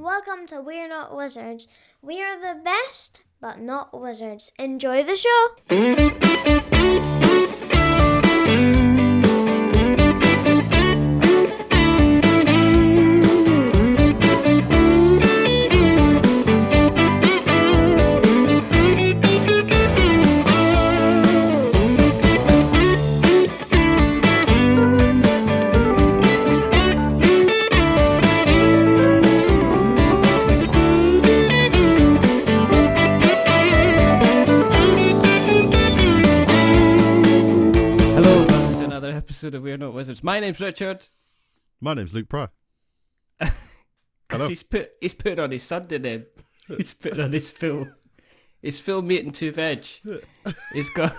welcome to We're Not Wizards. We are the best, but not wizards. Enjoy the show! Episode of We're Not Wizards. My name's Richard. My name's Luke Pryor. Because he's put on his Sunday name. He's put on his full meat and two veg. He's got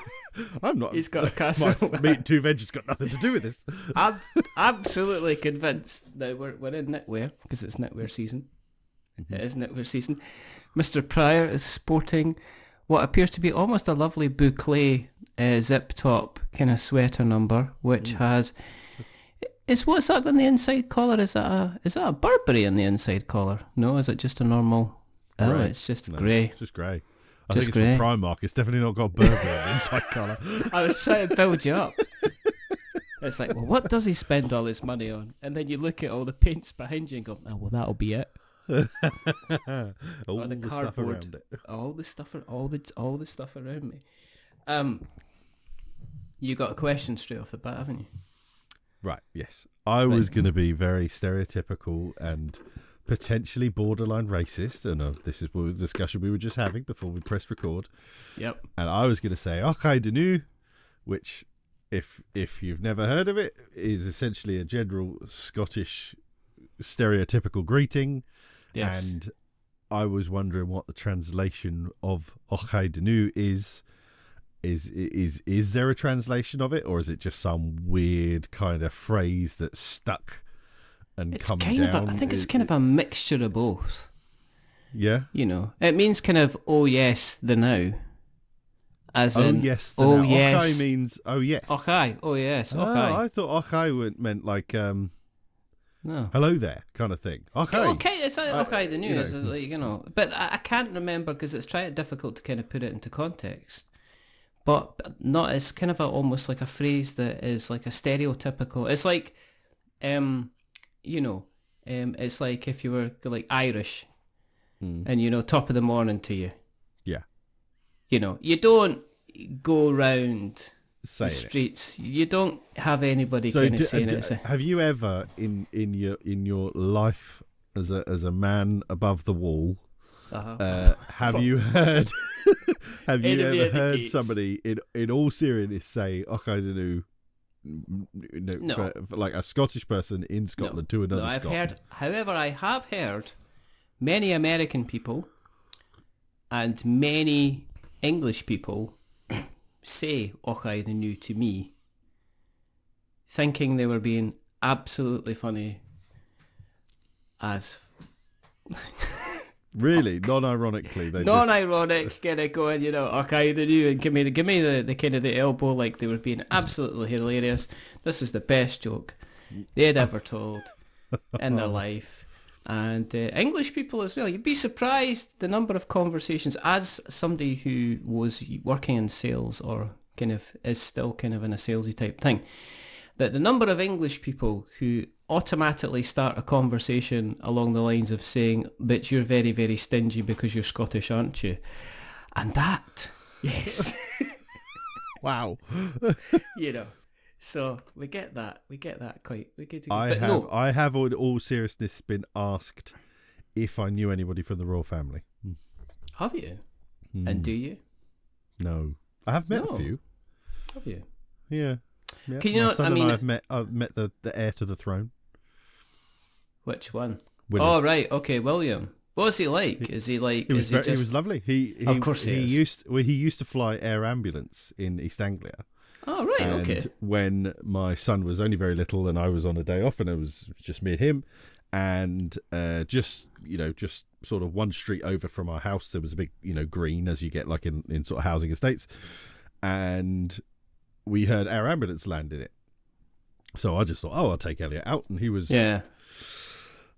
He's got a castle. My meat and two veg has got nothing to do with this. I'm absolutely convinced. Now we're in knitwear because it's knitwear season. Mm-hmm. It is knitwear season. Mr. Pryor is sporting what appears to be almost a lovely boucle zip top kind of sweater number, which has what's that on the inside collar? Is that a Burberry on the inside collar? No, is it just a normal? Oh, grey. It's just grey. It's just grey. I think it's from Primark. It's definitely not got Burberry on the inside collar. I was trying to build you up. It's like, well, what does he spend all his money on? And then you look at all the paints behind you and go, oh, well, that'll be it. all the stuff around it. All the stuff around me. You got a question straight off the bat, haven't you? Right, yes. I was going to be very stereotypical and potentially borderline racist, and this is the discussion we were just having before we pressed record. Yep. And I was going to say "Okay, de nu," which, if you've never heard of it, is essentially a general Scottish stereotypical greeting. Yes. And I was wondering what the translation of "Okay, de nu" is. Is there a translation of it, or is it just some weird kind of phrase that's stuck and it's come kind down? I think it's kind of a mixture of both. Yeah. You know, it means kind of oh yes the now, as oh in yes the oh now. yes. Okay means oh yes. Okay, oh yes. Okay. Oh, I thought okay meant like no. Hello there kind of thing. Okay. Okay, it's okay. The new is like, you know, but I can't remember because it's difficult to kind of put it into context. But not, it's kind of almost like a phrase that is like a stereotypical. It's like, it's like if you were like Irish, and you know, top of the morning to you. Yeah. You know, you don't go around saying the streets. You don't have anybody kind of saying it. Have you ever in your life as a man above the wall? Have you heard? Have you ever heard somebody in all seriousness say "Okay, no. for like a Scottish person in Scotland to another Scot? However, I have heard many American people and many English people say "Okay, the new" to me, thinking they were being absolutely funny as. Really, non-ironically, non-ironic, kind of going, you know, okay, the new, and give me the kind of the elbow, like they were being absolutely hilarious. This is the best joke they'd ever told in their life, and English people as well. You'd be surprised the number of conversations. As somebody who was working in sales or kind of is still kind of in a salesy type thing, that the number of English people who automatically start a conversation along the lines of saying, but you're very, very stingy because you're Scottish, aren't you? And that, yes. Wow. You know, so we get that quite. I have in all seriousness been asked if I knew anybody from the royal family. Have you? And do you? No. I have met a few. Have you? Yeah. Yeah. Can you not? I mean, I've met the heir to the throne. Which one? William. Oh right, okay, William. What was he like? Is he like? He was lovely. He of course he used to fly air ambulance in East Anglia. Oh right, and okay. When my son was only very little and I was on a day off and it was just me and him, and just sort of one street over from our house there was a big green, as you get like in sort of housing estates, and we heard our ambulance land in it. So I just thought, I'll take Elliot out, and he was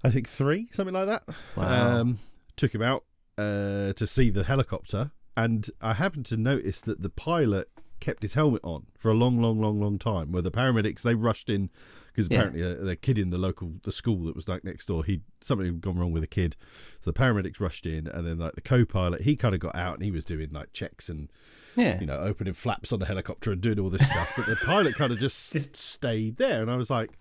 I think 3, something like that. Wow. Took him out to see the helicopter, and I happened to notice that the pilot kept his helmet on for a long time, where the paramedics, they rushed in because apparently the kid in the school that was like next door, something had gone wrong with a kid, so the paramedics rushed in, and then like the co-pilot, he kind of got out and he was doing like checks and opening flaps on the helicopter and doing all this stuff, but the pilot kind of just stayed there, and I was like,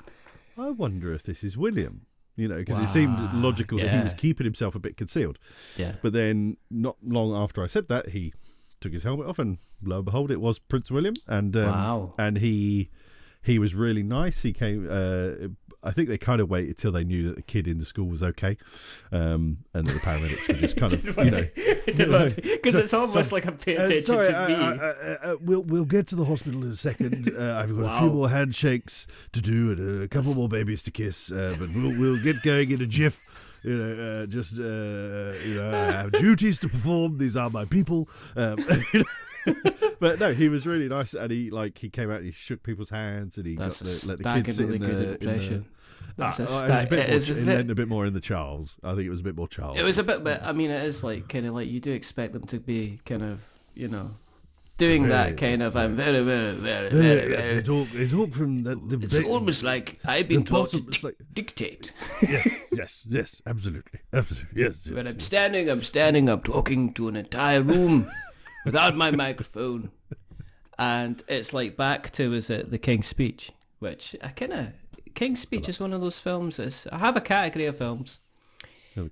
I wonder if this is William. Because it seemed logical that he was keeping himself a bit concealed. Yeah. But then, not long after I said that, he took his helmet off, and lo and behold, it was Prince William. And and he was really nice. He came. I think they kind of waited till they knew that the kid in the school was okay, and that the paramedics were just kind of, because it's almost like I'm paying attention to me. We'll get to the hospital in a second. I've got a few more handshakes to do and a couple more babies to kiss, but we'll get going in a jiff. I have duties to perform. These are my people. But no, he was really nice, and he came out and he shook people's hands, and he let the kids sit in the impression. A bit more in the Charles. I think it was a bit more Charles. It was a bit, but I mean, it is like kind of like you do expect them to be kind of doing that kind of. I'm very. They talk from the. It's almost like I've been taught to dictate. Yes, absolutely, yes. When I'm standing up talking to an entire room without my microphone, and it's like back to the King's Speech, which King's Speech is one of those films. I have a category of films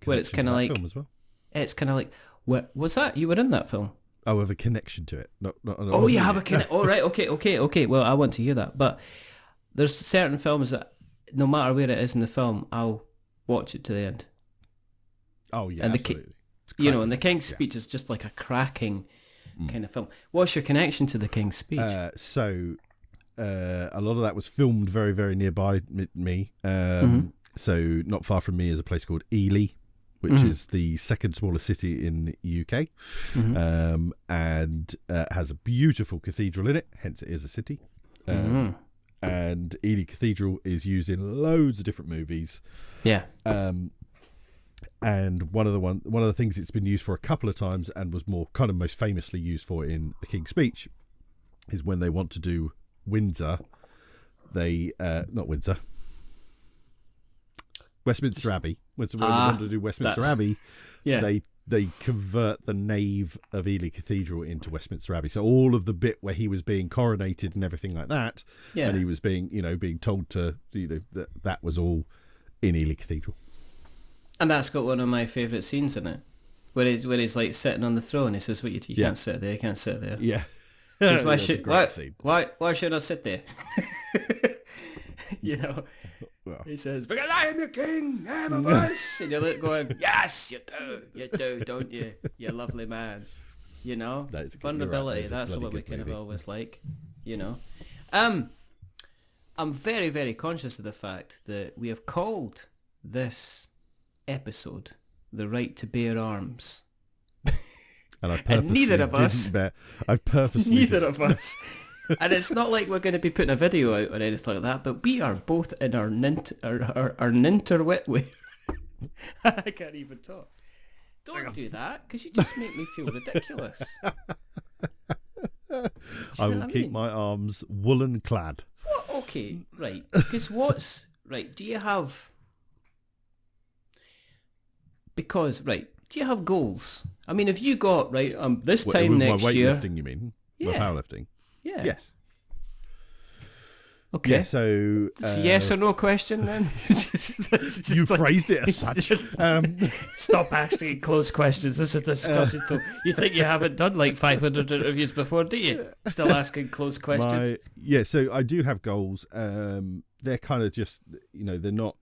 where it's kind of like film as well. It's kind of like, what was that? You were in that film. I have a connection to it. Not you have a connection. Oh, right. Okay. Well, I want to hear that. But there's certain films that no matter where it is in the film, I'll watch it to the end. Oh, yeah, and absolutely. And the King's Speech is just like a cracking kind of film. What's your connection to the King's Speech? A lot of that was filmed very, very nearby me. So not far from me is a place called Ely, which is the second smallest city in the UK, and has a beautiful cathedral in it, hence it is a city. And Ely Cathedral is used in loads of different movies. Yeah. And one of the things it's been used for a couple of times, and was most famously used for in the King's Speech, is when they want to do Windsor. Westminster Abbey. When they want to do Westminster Abbey, they convert the nave of Ely Cathedral into Westminster Abbey. So all of the bit where he was being coronated and everything like that, and he was being told to, that was all in Ely Cathedral. And that's got one of my favourite scenes in it, where he's like sitting on the throne. He says, you can't sit there, you can't sit there. Yeah. Says, why should I sit there? Well. He says, because I am your king, I have a voice. And you're going, yes, you do, don't you? You lovely man. Vulnerability, that's what we kind of always like, I'm very, very conscious of the fact that we have called this episode The Right to Bear Arms. And neither of us. Neither of us. And it's not like we're going to be putting a video out or anything like that, but we are both in our ninter wetwear. I can't even talk. Don't do that, because you just make me feel ridiculous. I will keep my arms woolen clad. Well, okay, right. Because do you have... do you have goals? I mean, if you got, this time next year... My weightlifting, you mean? Yeah. My powerlifting? Yeah. Yes. Okay. Yeah, so... It's a yes or no question, then? You phrased it as such. Stop asking closed questions. This is disgusting. You think you haven't done 500 interviews before, do you? Still asking closed questions? So I do have goals. They're kind of just, they're not...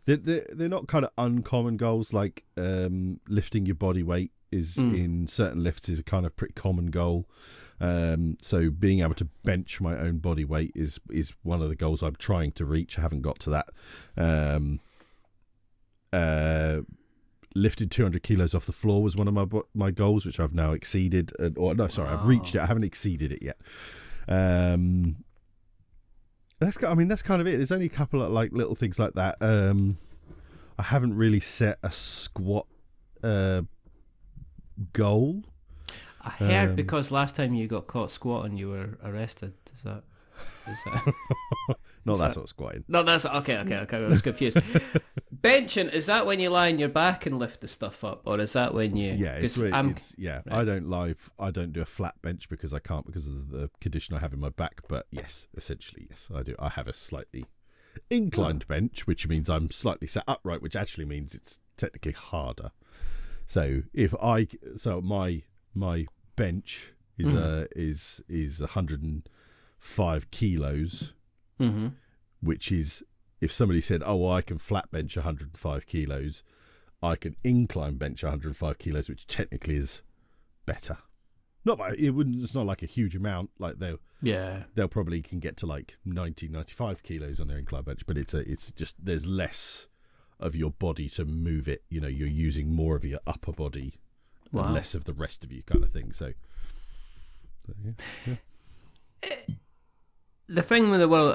They're not kind of uncommon goals, like lifting your body weight is in certain lifts is a kind of pretty common goal. So being able to bench my own body weight is one of the goals I'm trying to reach. I haven't got to that. Lifted 200 kilos off the floor was one of my goals, which I've now exceeded. I've reached it. I haven't exceeded it yet. That's kind of it. There's only a couple of little things like that. I haven't really set a squat goal. I heard because last time you got caught squatting, you were arrested. Is that? Not that sort of squatting. No, that's okay. I was confused. Benching, is that when you lie on your back and lift the stuff up, or is that when you? Yeah, Right. I don't do a flat bench because I can't because of the condition I have in my back. But yes, essentially yes, I do. I have a slightly inclined bench, which means I'm slightly sat upright, which actually means it's technically harder. So my bench is 105 kilos, which is, if somebody said, "Oh, well, I can flat bench 105 kilos," I can incline bench 105 kilos, which technically is better. It's not like a huge amount. Like they'll probably can get to like 95 kilos on their incline bench, but it's just there's less of your body to move it. You know, you're using more of your upper body, and less of the rest of you, kind of thing. So yeah. The thing with the world,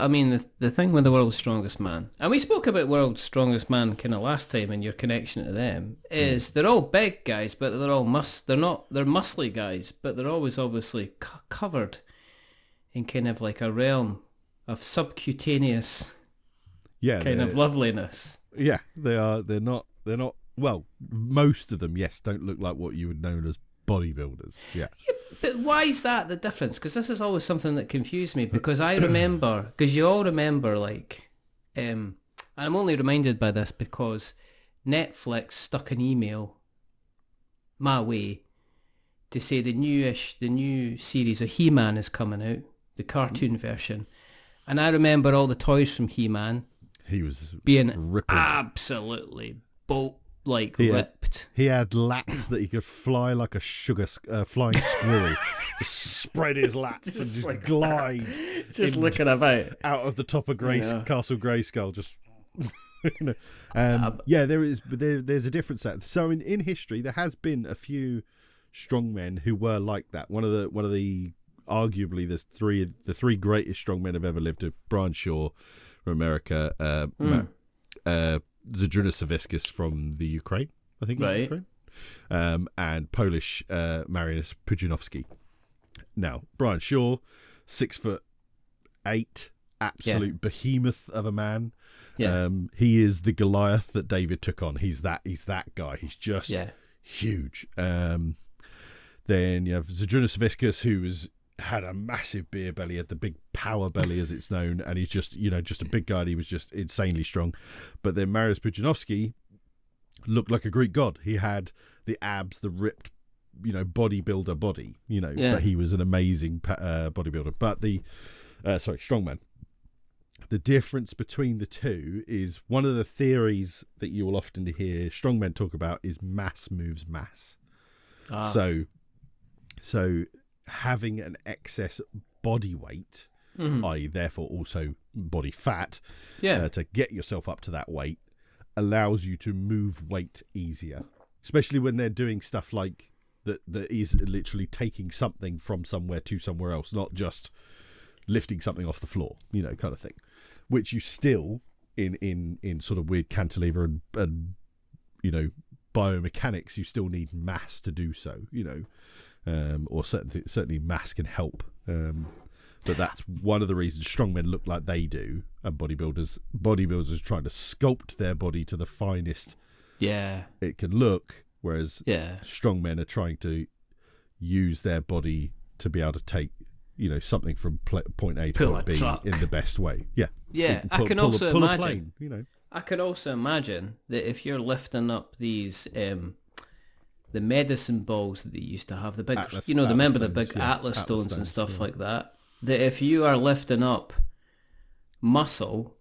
the thing with the world's strongest man, and we spoke about world's strongest man kind of last time and your connection to them, is they're all big guys, but they're all they're muscly guys, but they're always obviously covered in kind of like a realm of subcutaneous kind of loveliness. Yeah, they are. They're not. Well, most of them, yes, don't look like what you would know as bodybuilders. Yeah. But why is that the difference? Because this is always something that confused me, because I remember, because you all remember, like, and I'm only reminded by this because Netflix stuck an email my way to say the new series of He-Man is coming out, the cartoon version, and I remember all the toys from He-Man. He was being ripping. Absolutely ripped. He had lats that he could fly like a flying squirrel. Just spread his lats and just like glide. Just looking about. Out of the top of Castle Grayskull. Just, you know. There's a different set. So in history, there has been a few strongmen who were like that. One of the arguably the three greatest strongmen have ever lived are Brian Shaw from America, Zydrunas Savickas from the Ukraine, I think, right. Ukraine, and Polish Mariusz Pudzianowski. Now, Brian Shaw, 6'8", absolute behemoth of a man. Yeah. He is the Goliath that David took on. He's that guy. He's just huge. Then you have Zydrunas Savickas, who had a massive beer belly, had the big power belly as it's known, and he's just a big guy, and he was just insanely strong. But then Mariusz Pudzianowski looked like a Greek god. He had the abs, the ripped, bodybuilder body, but he was an amazing bodybuilder. But strongman. The difference between the two is one of the theories that you will often hear strongmen talk about is mass moves mass. So having an excess body weight, i.e. therefore also body fat, to get yourself up to that weight allows you to move weight easier, especially when they're doing stuff like that is literally taking something from somewhere to somewhere else, not just lifting something off the floor, kind of thing, which you still in sort of weird cantilever and biomechanics, you still need mass to do so, or certainly mass can help. But that's one of the reasons strongmen look like they do, and bodybuilders are trying to sculpt their body to the finest it can look, whereas strongmen are trying to use their body to be able to take something from point A to point B in the best way. I can also imagine I could also imagine that if you're lifting up these the medicine balls that they used to have, the big, remember the big Atlas stones and stuff like that, that if you are lifting up muscle,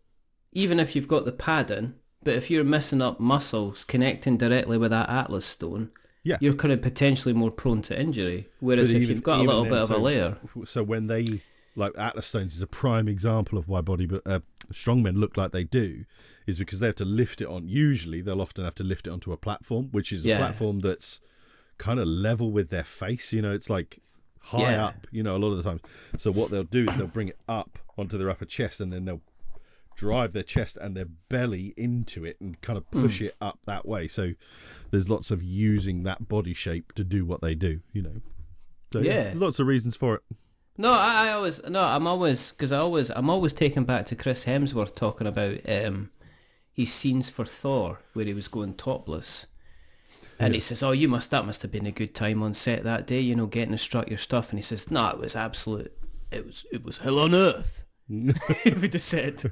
even if you've got the padding, but if you're missing up muscles connecting directly with that Atlas stone, you're kind of potentially more prone to injury. Whereas if you've got a little bit of a layer. So when they, like Atlas stones is a prime example of why strongmen look like they do, is because they have to lift it on. Usually they'll often have to lift it onto a platform, which is a platform that's kind of level with their face. It's like high up, a lot of the time. So what they'll do is they'll bring it up onto their upper chest, and then they'll drive their chest and their belly into it and kind of push it up that way. So there's lots of using that body shape to do what they do, you know. So there's lots of reasons for it. No, I'm always taken back to Chris Hemsworth talking about his scenes for Thor where he was going topless. And he says, that must have been a good time on set that day, you know, getting to strut your stuff. And he says, no, it was hell on earth. He would have said,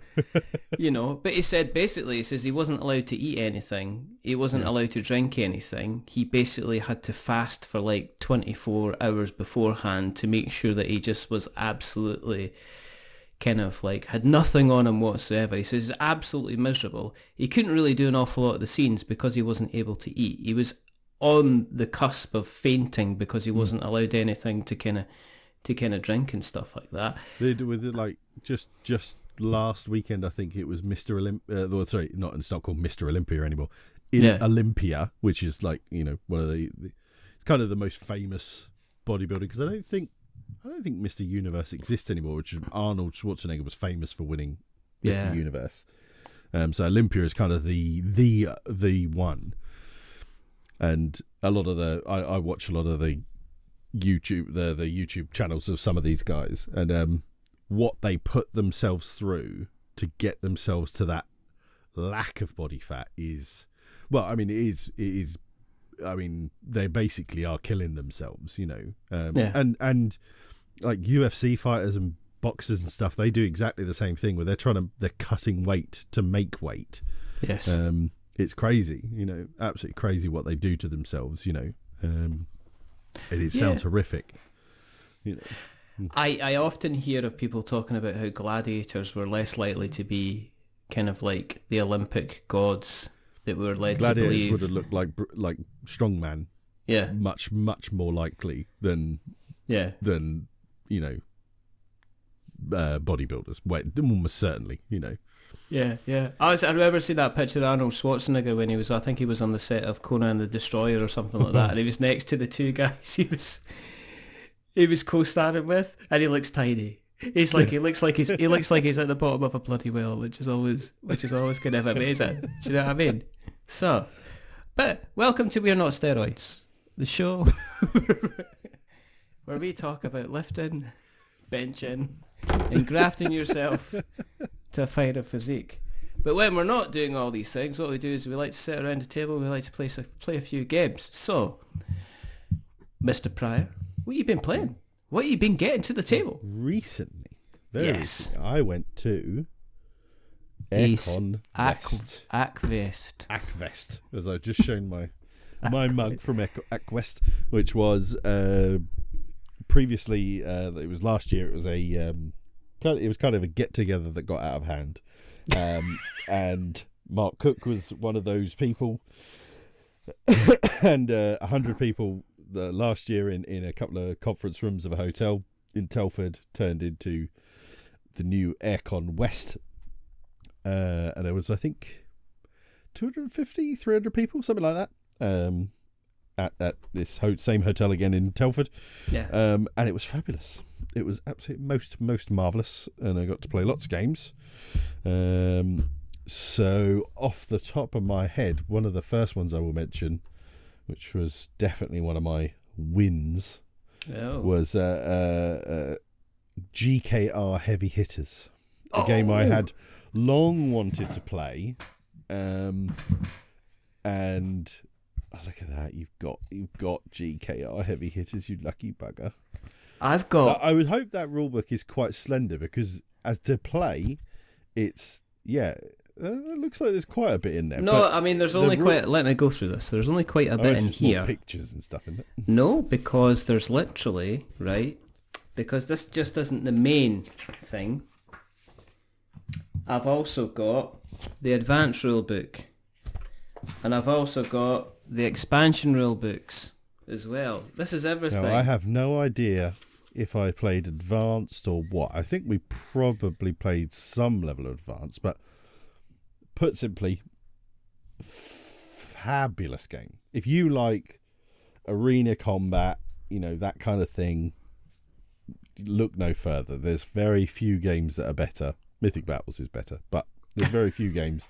you know. But he says he wasn't allowed to eat anything. He wasn't allowed to drink anything. He basically had to fast for like 24 hours beforehand to make sure that he just was absolutely kind of like had nothing on him whatsoever. He says absolutely miserable. He couldn't really do an awful lot of the scenes because he wasn't able to eat. He was on the cusp of fainting because he wasn't allowed anything to kind of drink and stuff like that. They did with it like just last weekend. I think it was Mr. Olympia. It's not called Mr. Olympia anymore. Olympia, which is like, you know, one of it's kind of the most famous bodybuilding, because I don't think Mr. Universe exists anymore, which is Arnold Schwarzenegger was famous for winning Mr. Universe. So Olympia is kind of the one. And a lot of I watch a lot of the YouTube channels of some of these guys, and what they put themselves through to get themselves to that lack of body fat is, well, I mean, it is. I mean, they basically are killing themselves, you know. And like UFC fighters and boxers and stuff, they do exactly the same thing where they're cutting weight to make weight. Yes. It's crazy, you know, absolutely crazy what they do to themselves, you know. It sounds horrific, you know. I often hear of people talking about how gladiators were less likely to be kind of like the Olympic gods that were led to believe. Gladiators would have looked like strongman. Yeah. Much more likely than you know, bodybuilders. Almost certainly, you know. Yeah. I remember seeing that picture of Arnold Schwarzenegger when I think he was on the set of Conan the Destroyer or something like that, and he was next to the two guys he was co-starring with, and he looks tiny. He looks like he's at the bottom of a bloody well, which is always kind of amazing. Do you know what I mean? So, but welcome to We're Not Steroids, the show where we talk about lifting, benching, and grafting yourself to a finer physique. But when we're not doing all these things, what we do is we like to sit around the table and we like to play a few games. So, Mr. Pryor, what have you been playing? What have you been getting to the table? Recently? Yes. I went to ACWest. ACWest. As I've just shown my mug from ACWest, which was previously, it was last year, it was kind of a get-together that got out of hand. And Mark Cook was one of those people. And 100 people last year in a couple of conference rooms of a hotel in Telford turned into the new ACWest. And there was, I think, 250, 300 people, something like that, at this same hotel again in Telford. Yeah. And it was fabulous. It was absolutely most marvellous, and I got to play lots of games. So off the top of my head, one of the first ones I will mention, which was definitely one of my wins, was GKR Heavy Hitters, a game I had long wanted to play, and look at that, you've got GKR Heavy Hitters, you lucky bugger. I would hope that rulebook is quite slender, because as to play, it's it looks like there's quite a bit in there. No, I mean, there's only quite... Let me go through this. There's only quite a bit in here. More pictures and stuff in it. No, because there's literally, right, because this just isn't the main thing. I've also got the advanced rulebook, and I've also got the expansion rulebooks as well. This is everything. Now, I have no idea if I played advanced or what. I think we probably played some level of advanced, but put simply, fabulous game. If you like arena combat, you know, that kind of thing, look no further. There's very few games that are better. Mythic Battles is better, but There's very few games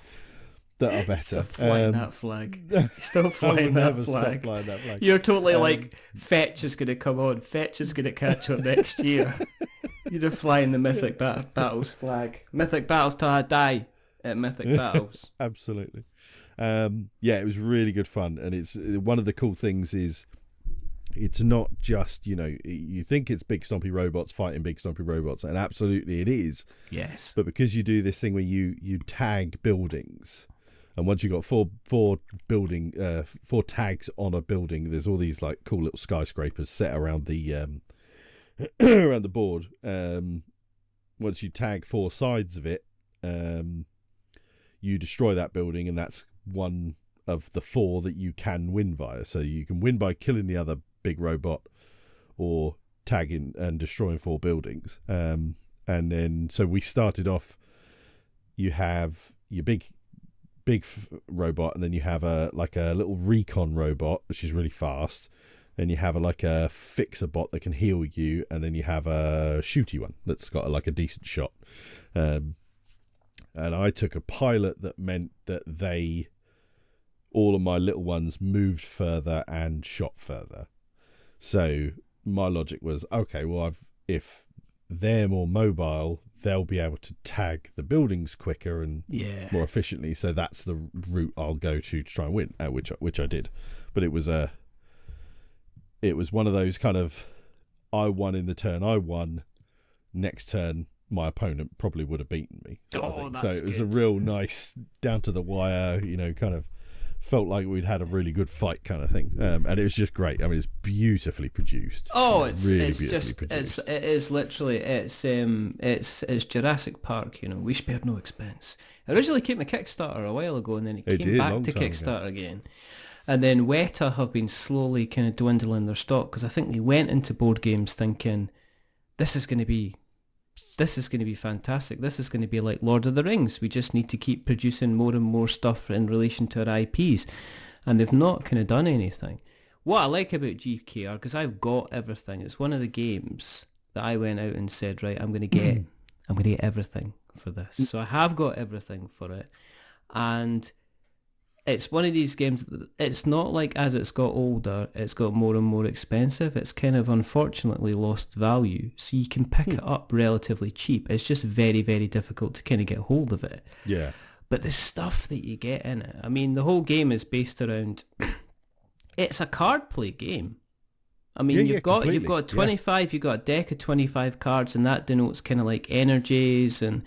that are better. Still flying that flag. Still I flying will that never flag. stop flying that flag. You're totally like, Fetch is going to come on. Fetch is going to catch up next year. You're just flying the Mythic Battles flag. Mythic Battles till I die at Mythic Battles. Absolutely. Yeah, it was really good fun. And it's one of the cool things is it's not just, you think it's big stompy robots fighting big stompy robots, and absolutely it is. Yes. But because you do this thing where you tag buildings, and once you've got four tags on a building, there's all these like cool little skyscrapers set around the around the board. Once you tag 4 sides of it, you destroy that building, and that's one of the 4 that you can win via. So you can win by killing the other big robot, or tagging and destroying 4 buildings. And then, so we started off, you have your big robot, and then you have a little recon robot, which is really fast. Then you have a fixer bot that can heal you, and then you have a shooty one that's got a decent shot. And I took a pilot that meant that all of my little ones moved further and shot further. So my logic was, okay, well, if they're more mobile, they'll be able to tag the buildings quicker and more efficiently. So that's the route I'll go to try and win, which I did. But it was one of those kind of, I won in the turn I won. Next turn, my opponent probably would have beaten me. So it was a real nice, down to the wire, kind of felt like we'd had a really good fight kind of thing. And it was just great. I mean, it's beautifully produced. Oh, it's Jurassic Park. We spared no expense. It originally came to Kickstarter a while ago, and then it came back to Kickstarter again. And then Weta have been slowly kind of dwindling their stock, because I think they went into board games thinking, this is going to be fantastic. This is going to be like Lord of the Rings. We just need to keep producing more and more stuff in relation to our IPs. And they've not kind of done anything. What I like about GKR, because I've got everything, it's one of the games that I went out and said, right, I'm going to get everything for this. So I have got everything for it. And it's one of these games, it's not like as it's got older, it's got more and more expensive. It's kind of unfortunately lost value. So you can pick it up relatively cheap. It's just very, very difficult to kind of get hold of it. Yeah. But the stuff that you get in it, I mean, the whole game is based around, it's a card play game. I mean, you've got 25, you've got a deck of 25 cards, and that denotes kind of like energies, and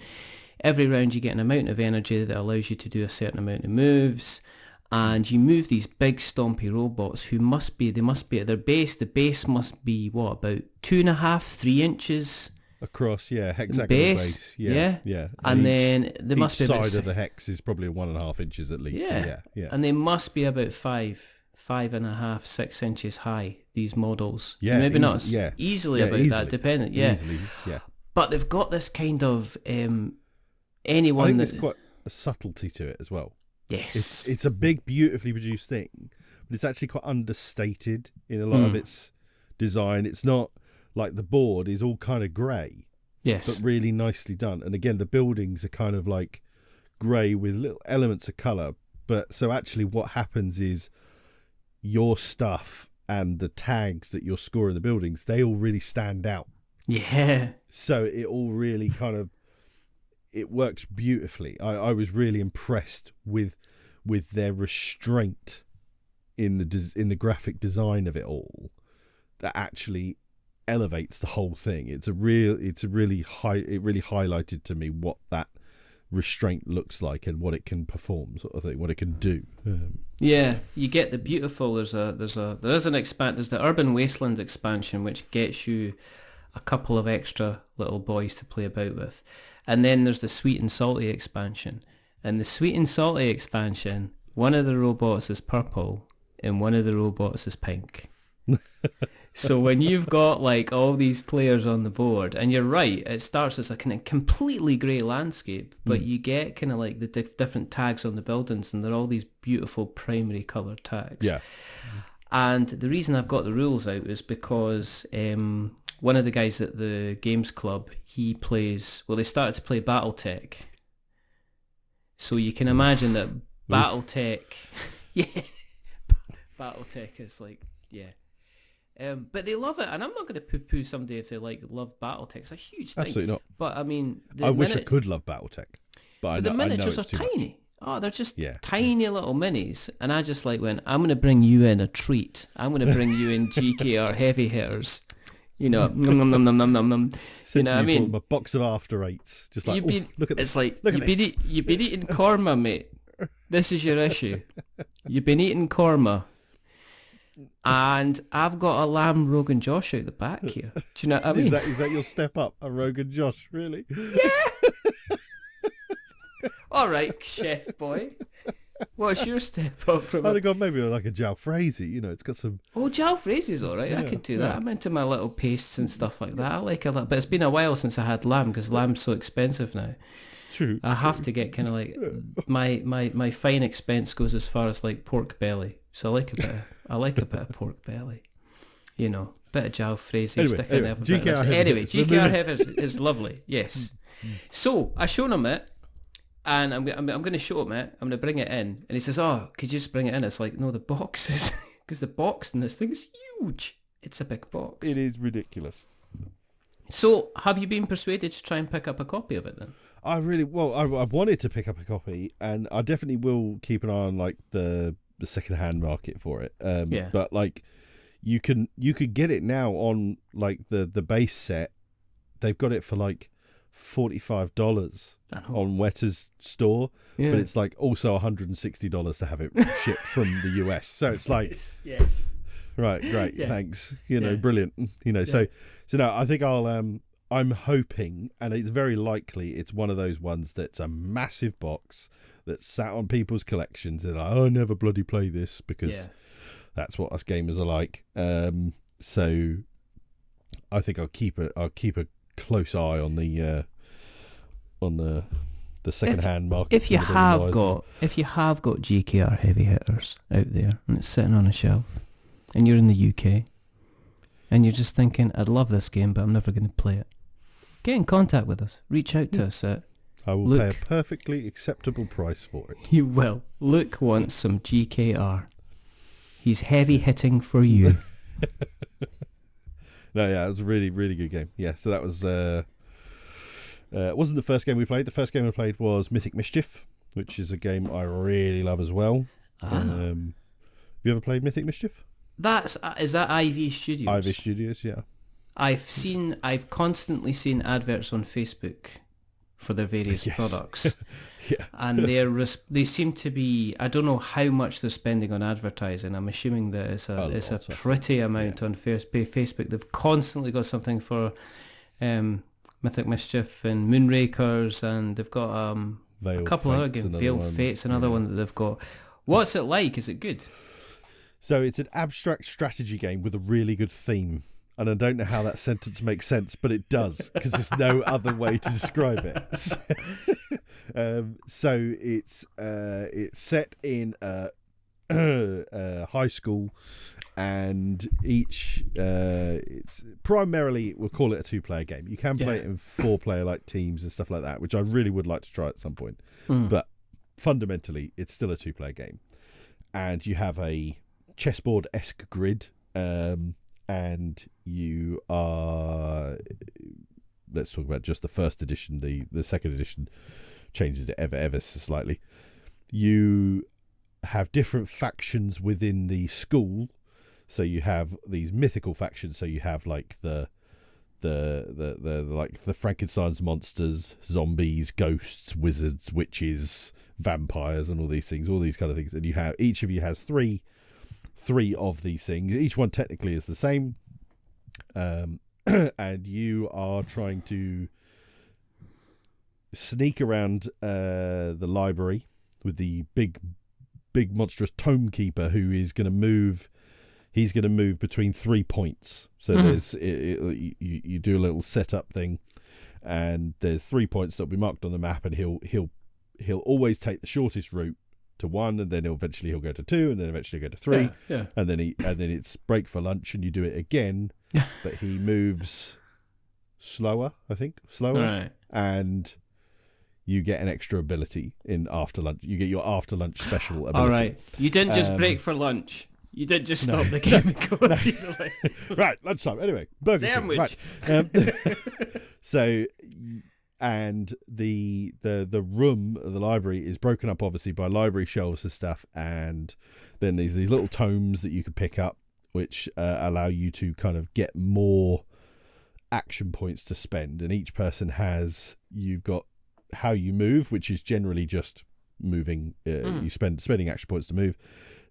every round you get an amount of energy that allows you to do a certain amount of moves, and you move these big stompy robots who must be at their base. The base must be, about 2.5, 3 inches across, hexagonal base. Yeah. And And then they must be each about side of the hex is probably 1.5 inches at least. Yeah. And they must be about 5.5, 6 inches high, these models. Yeah, maybe not easily that, dependent. Yeah. Easily, yeah. But they've got this kind of I think there's quite a subtlety to it as well. Yes. It's a big, beautifully produced thing, but it's actually quite understated in a lot of its design. It's not like the board is all kind of grey, yes, but really nicely done. And again, the buildings are kind of like grey with little elements of colour. But so actually what happens is your stuff and the tags that you're scoring the buildings, they all really stand out. Yeah. So it all really kind of, it works beautifully. I was really impressed with their restraint in the graphic design of it all. That actually elevates the whole thing. It really highlighted to me what that restraint looks like and what it can perform, sort of thing, what it can do. Yeah, you get the beautiful. There's the Urban Wasteland expansion, which gets you a couple of extra little boys to play about with. And then there's the Sweet and Salty expansion. And the Sweet and Salty expansion, one of the robots is purple and one of the robots is pink. So when you've got like all these players on the board, and you're right, it starts as a kind of completely grey landscape, but you get kind of like the different tags on the buildings, and they're all these beautiful primary coloured tags. Yeah. And the reason I've got the rules out is because one of the guys at the games club, they started to play Battletech, So you can imagine that BattleTech, yeah, BattleTech is like, yeah. But they love it, and I'm not going to poo-poo somebody if they love BattleTech. It's a huge thing. Absolutely not. But I mean, I wish I could love BattleTech, but the miniatures I know are it's too tiny. much. Oh, they're just tiny little minis, and I just went, I'm going to bring you in a treat. I'm going to bring you in GKR heavy hitters. Nom, nom, nom, nom, nom, nom, nom. You know what I mean? A box of After Eights, just like, look at this. It's like, you've been eating korma, mate. This is your issue. You've been eating korma. And I've got a lamb Rogan Josh out the back here. Do you know what I mean? Is that your step up, a Rogan Josh, really? Yeah! All right, chef boy. What's your step up from? I'd have gone maybe like a jalfrezi. It's got some. Oh, jalfrezi's all right. I could do that. I'm into my little pastes and stuff like that. I like a lot, but it's been a while since I had lamb because lamb's so expensive now. It's true. I have to get kind of like my fine expense goes as far as like pork belly. So I like a bit of pork belly. Bit of jalfrezi sticking there. GKR heavy is lovely. Yes. So I showed him it. And I'm going to show him it. I'm going to bring it in. And he says, oh, could you just bring it in? It's like, no, the box is... Because the box in this thing is huge. It's a big box. It is ridiculous. So, have you been persuaded to try and pick up a copy of it then? I wanted to pick up a copy, and I definitely will keep an eye on the second-hand market for it. But you could get it now on the base set. They've got it for $45 on Weta's store, but it's also $160 to have it shipped from the US. So it's like, yes. Right, great, thanks. Brilliant. So no, I think I'm hoping, and it's very likely it's one of those ones that's a massive box that's sat on people's collections and I never bloody play this because that's what us gamers are like. So I think I'll keep a close eye on the second-hand market. If you have got GKR heavy hitters out there and it's sitting on a shelf and you're in the UK and you're just thinking, I'd love this game but I'm never going to play it, get in contact with us. Reach out to us at... I will pay a perfectly acceptable price for it. You will. Luke wants some GKR. He's heavy hitting for you. No, it was a really, really good game. Yeah, so that was... it wasn't the first game we played. The first game we played was Mythic Mischief, which is a game I really love as well. Have you ever played Mythic Mischief? Is that IV Studios? IV Studios, yeah. I've constantly seen adverts on Facebook for their various products. Yeah. And they seem to be, I don't know how much they're spending on advertising. I'm assuming that it's a pretty amount on Facebook. They've constantly got something for Mythic Mischief and Moonrakers, and they've got a couple of other games. Veiled Fate's another one that they've got. What's it like? Is it good? So it's an abstract strategy game with a really good theme. And I don't know how that sentence makes sense, but it does, because there's no other way to describe it. So it's set in high school, and it's primarily, we'll call it a 2-player game. You can play it in 4-player teams and stuff like that, which I really would like to try at some point. But fundamentally, it's still a 2-player game, and you have a chessboard-esque grid. And you are... Let's talk about just the first edition. The second edition changes it ever so slightly. You have different factions within the school. So you have these mythical factions. So you have the Frankenstein's monsters, zombies, ghosts, wizards, witches, vampires, and all these things. All these kind of things. And each of you has three of these things. Each one technically is the same, and you are trying to sneak around the library with the big monstrous tome keeper who is going to move. He's going to move between 3 points. So there's you do a little setup thing, and there's 3 points that will be marked on the map, and he'll always take the shortest route to 1, and then eventually he'll go to 2, and then eventually go to 3, and then it's break for lunch, and you do it again, but he moves slower, right. And you get an extra ability in after lunch. You get your after lunch special ability. All right. You didn't just break for lunch. You did just stop the game and go. Right, lunchtime. Anyway, Burger King. Right. So, and the room, the library, is broken up obviously by library shelves and stuff, and then there's these little tomes that you can pick up, which allow you to kind of get more action points to spend. And each person has, you've got how you move, which is generally just moving. You spending action points to move.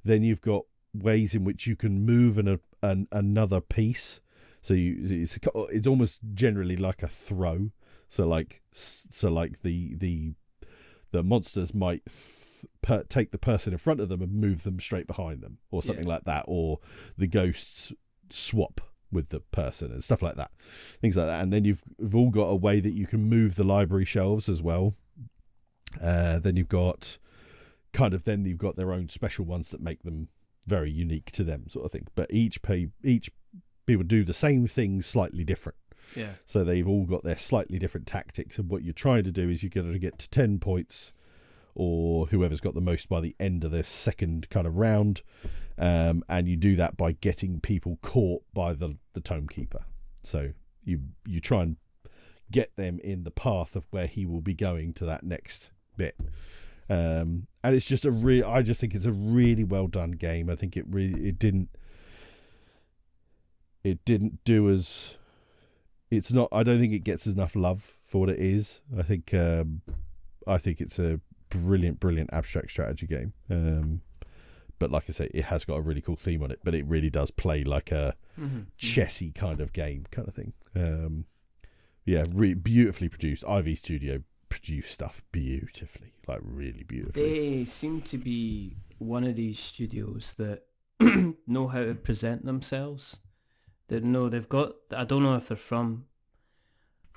Then you've got ways in which you can move another piece. So it's almost generally like a throw. So like the monsters might take the person in front of them and move them straight behind them, or something like that, or the ghosts swap with the person and stuff like that, things like that. And then you've all got a way that you can move the library shelves as well. Then you've got their own special ones that make them very unique to them, sort of thing. But each people do the same thing slightly different. Yeah. So they've all got their slightly different tactics, and what you're trying to do is you're going to get to 10 points, or whoever's got the most by the end of the second kind of round. And you do that by getting people caught by the Tome Keeper. So you try and get them in the path of where he will be going to that next bit. And it's just I just think it's a really well done game. I think it didn't do as, it's not, I don't think it gets enough love for what it is. I think it's a brilliant abstract strategy game. But like I say, it has got a really cool theme on it, but it really does play like a chessy kind of game kind of thing. Really beautifully produced. Ivy Studio produce stuff beautifully, like really beautifully. They seem to be one of these studios that know how to present themselves. They've got, I don't know if they're from,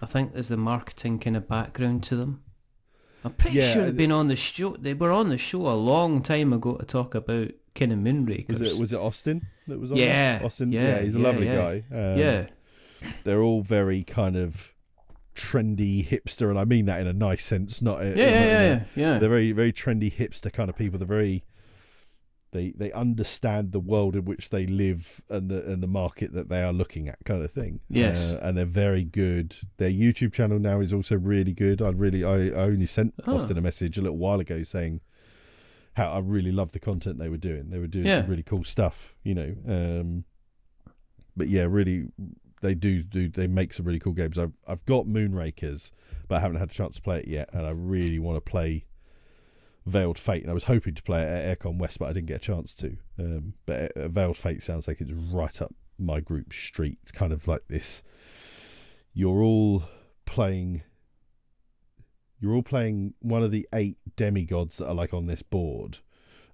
I think there's the marketing kind of background to them. I'm pretty sure they've been on the show. They were on the show a long time ago to talk about kind of Moonrakers. Was it Austin that was on? Yeah. Austin. Yeah, he's a lovely guy. They're all very kind of trendy hipster, and I mean that in a nice sense, not yeah. They're very, very trendy hipster kind of people. They're very, they understand the world in which they live and the market that they are looking at, kind of thing. Yes. And they're very good. Their YouTube channel now is also really good. I only sent Austin a message a little while ago saying how I really loved the content they were doing. They were doing some really cool stuff, but yeah, really, they make some really cool games. I've got Moonrakers, but I haven't had a chance to play it yet, and I really want to play Veiled Fate, and I was hoping to play it at Aircon West, but I didn't get a chance to. But Veiled Fate sounds like it's right up my group street. It's kind of like this. You're all playing one of the 8 demigods that are like on this board,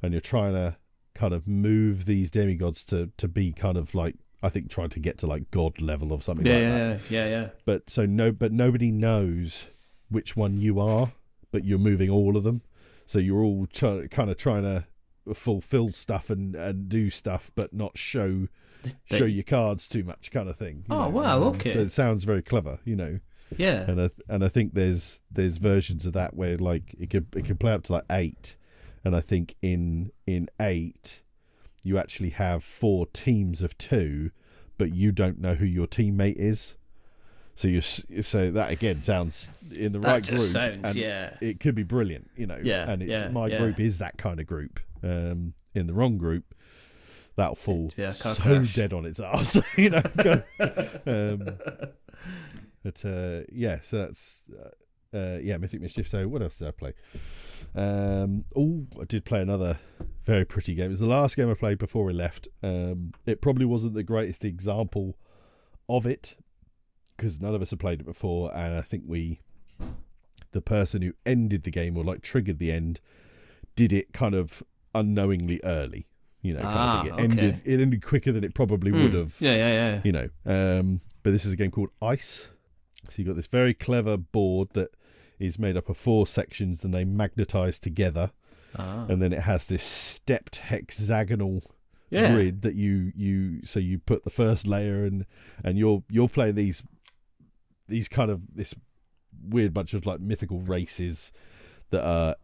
and you're trying to kind of move these demigods to be kind of like, I think, trying to get to like god level or something like that. Yeah. But nobody knows which one you are, but you're moving all of them. So you're all trying to fulfill stuff and do stuff, but not show your cards too much, kind of thing. Wow, okay. So it sounds very clever, Yeah. And I think there's versions of that where like it could play up to like 8, and I think in 8 you actually have 4 teams of 2, but you don't know who your teammate is. So that again sounds in the right group. Sounds, it could be brilliant, Yeah, and my group is that kind of group. In the wrong group, that'll fall so dead on its ass, So that's Mythic Mischief. So what else did I play? I did play another very pretty game. It was the last game I played before we left. It probably wasn't the greatest example of it, because none of us had played it before, and I think the person who ended the game, or like triggered the end, did it kind of unknowingly early. It ended quicker than it probably would have. Yeah. But this is a game called Ice. So you've got this very clever board that is made up of 4 sections, and they magnetize together. And then it has this stepped hexagonal grid that you put the first layer, and you're playing these kind of this weird bunch of like mythical races that are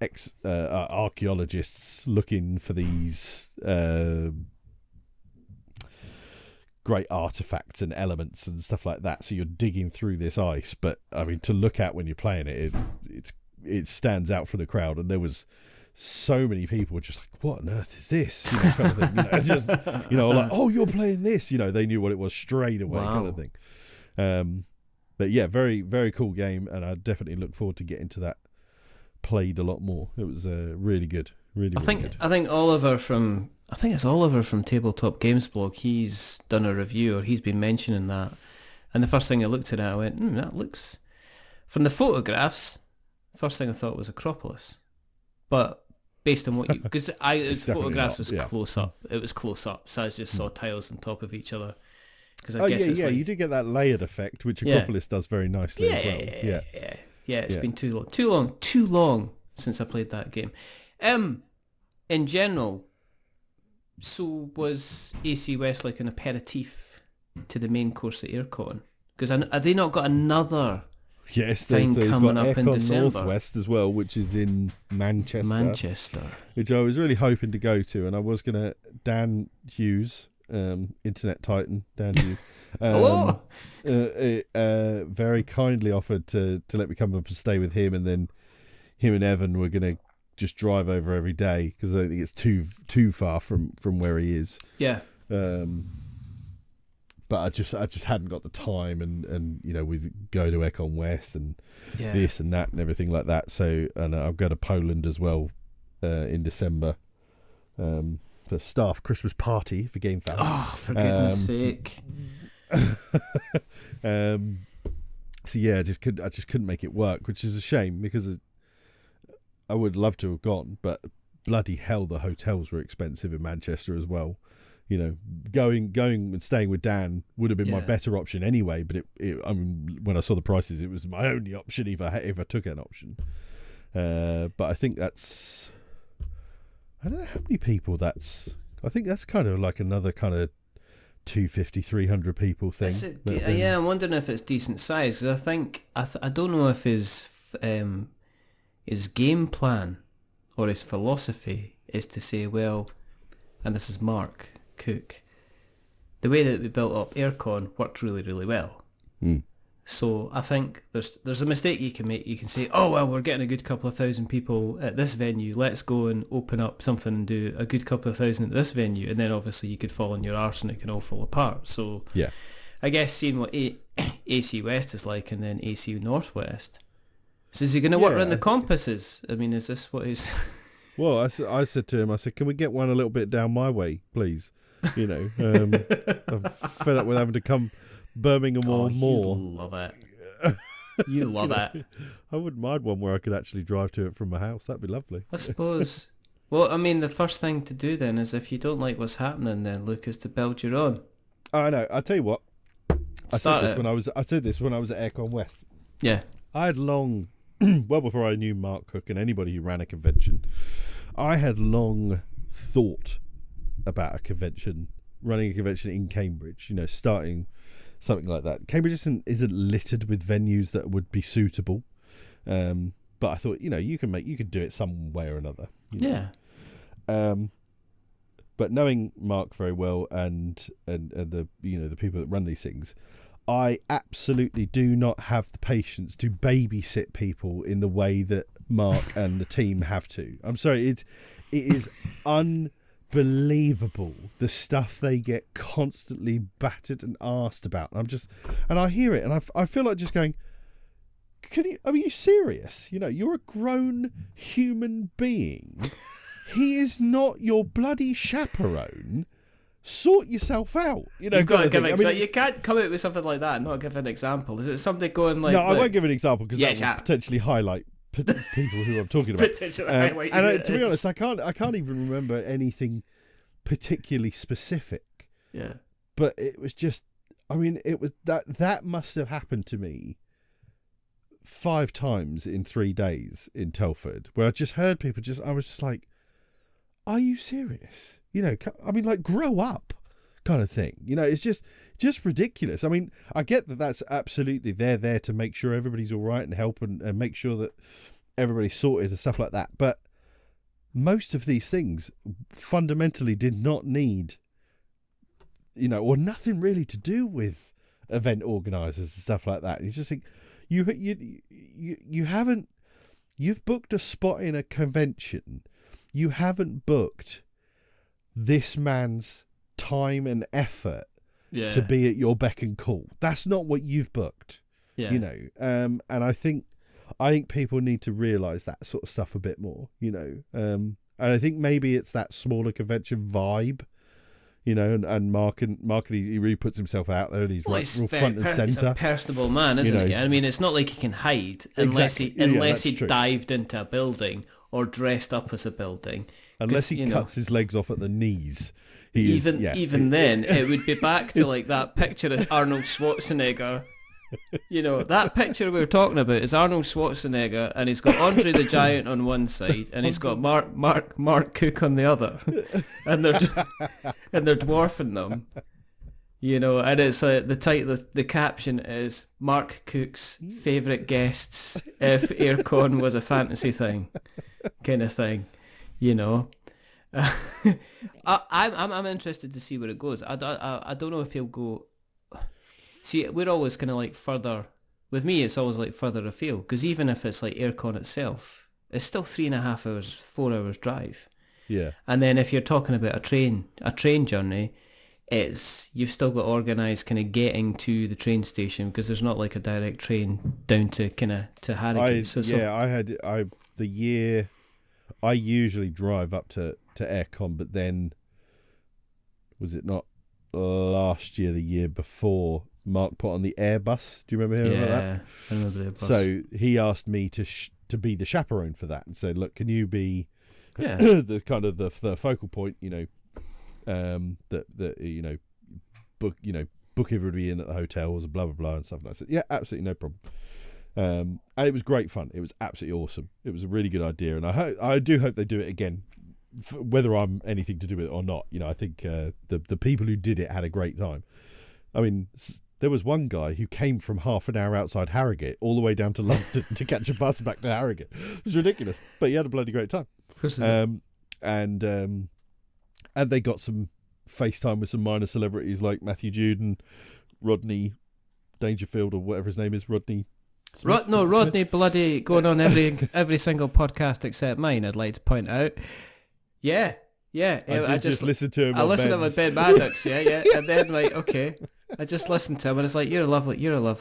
archaeologists looking for these great artifacts and elements and stuff like that. So you're digging through this ice, but I mean, to look at when you're playing it stands out from the crowd. And there was so many people just like, what on earth is this? Kind of thing. Just like, oh, you're playing this. They knew what it was straight away. Wow. Kind of thing. But yeah, very, very cool game, and I definitely look forward to getting to that played a lot more. It was really good. Really good. I think Oliver from Tabletop Games Blog, he's done a review, or he's been mentioning that, and the first thing I looked at it, I went, that looks, from the photographs, first thing I thought was Acropolis, but based on what you, because photographs was close up, it was close up, so I just saw tiles on top of each other. Because I guess it's you do get that layered effect, which Acropolis does very nicely as well. It's been too long since I played that game. In general, so was ACWest like an aperitif to the main course at Aircon? Because have they not got another thing coming up in December? Northwest as well, which is in Manchester, which I was really hoping to go to, and I was gonna. Dan Hughes. Internet Titan Dan Hughes very kindly offered to let me come up and stay with him, and then him and Evan were going to just drive over every day because I don't think it's too far from where he is. But I just hadn't got the time, and we go to ACWest and this and that and everything like that. So, and I'll go to Poland as well in December. The staff Christmas party for Game Fans. Oh, for goodness sake! So yeah, I just couldn't make it work, which is a shame because I would love to have gone, but bloody hell, the hotels were expensive in Manchester as well. Going and staying with Dan would have been my better option anyway. But I mean, when I saw the prices, it was my only option if I took an option. But I think that's. I don't know how many people that's. I think that's kind of like another kind of 250, 300 people thing. I'm wondering if it's decent size. I think I don't know if his game plan or his philosophy is to say, well, and this is Mark Cook, the way that they built up Aircon worked really, really well. So I think there's a mistake you can make. You can say, oh, well, we're getting a good couple of thousand people at this venue. Let's go and open up something and do a good couple of thousand at this venue. And then obviously you could fall on your arse and it can all fall apart. So I guess seeing what ACWest is like and then AC Northwest. So is he going to work around the compasses? I mean, is this what he's... Well, I said to him, can we get one a little bit down my way, please? I'm fed up with having to come... Birmingham or more. You love it. You love it. I wouldn't mind one where I could actually drive to it from my house. That'd be lovely. I suppose. Well, I mean, the first thing to do then is if you don't like what's happening, then Luke, is to build your own. I know. I'll tell you what. I said this when I was at ACWest. Yeah. I had long, well before I knew Mark Cook and anybody who ran a convention, I had long thought about a convention, running a convention in Cambridge. starting. Something like that. Cambridge isn't littered with venues that would be suitable, but I thought you could do it some way or another. Yeah. But knowing Mark very well and the the people that run these things, I absolutely do not have the patience to babysit people in the way that Mark and the team have to. I'm sorry, it is unbelievable the stuff they get constantly battered and asked about. And I hear it and I feel like just going, are you serious? You're a grown human being. He is not your bloody chaperone. Sort yourself out. You've got to give an example. You can't come out with something like that and not give an example. Is it somebody going like... No, I won't give an example because that will potentially highlight people who I'm talking about. To be honest, I can't even remember anything particularly specific. Yeah. But it was just, it was that must have happened to me 5 times in 3 days in Telford, where I just heard people I was just like, are you serious? Grow up. kind of thing. You know, it's just ridiculous. I mean, I get that that's absolutely, they're there to make sure everybody's all right and help and make sure that everybody's sorted and stuff like that. But most of these things fundamentally did not need, you know, or nothing really to do with event organisers and stuff like that. You just think you haven't, you've booked a spot in a convention. You haven't booked this man's time and effort to be at your beck and call. That's not what you've booked. You know, and I think people need to realise that sort of stuff a bit more, you know. And I think maybe it's that smaller convention vibe, you know, and Mark, he really puts himself out there and he's real front and centre. He's a personable man, isn't he? I mean, it's not like he can hide unless he dived into a building or dressed up as a building. Unless he cuts his legs off at the knees. Even then, it would be back to like that picture of Arnold Schwarzenegger. You know, that picture we were talking about is Arnold Schwarzenegger, and he's got Andre the Giant on one side, and he's got Mark Cook on the other, and they're dwarfing them. You know, and it's the title, the caption is Mark Cook's favourite guests if aircon was a fantasy thing, kind of thing. You know, I'm interested to see where it goes. I don't know if he'll go. See, we're always kind of like further. With me, it's always like further afield, because even if it's like aircon itself, it's still 3.5 hours, 4 hours drive. Yeah. And then if you're talking about a train journey, you've still got to organise kind of getting to the train station, because there's not like a direct train down to Harrogate. I usually drive up to aircon, but then was it not last year, the year before, Mark put on the Airbus. Do you remember hearing about that? I remember the Airbus. So he asked me to be the chaperone for that, and said, "Look, can you be the kind of the focal point? You know, that you know, book everybody in at the hotels, blah blah blah, and stuff." And I said, "Yeah, absolutely no problem." And it was great fun. It was absolutely awesome. It was a really good idea, and I do hope they do it again, whether I'm anything to do with it or not. You know, I think the people who did it had a great time. I mean, there was one guy who came from half an hour outside Harrogate all the way down to London to catch a bus back to Harrogate. It was ridiculous, but he had a bloody great time. And they got some FaceTime with some minor celebrities like Matthew Jude and Rodney Dangerfield, or whatever his name is, Rodney. Rodney bloody going on every single podcast except mine, I'd like to point out. Yeah. I just listened to him. I listened to him with Ben Maddox, yeah. And then like, okay, I just listened to him and it's like, you're a lovely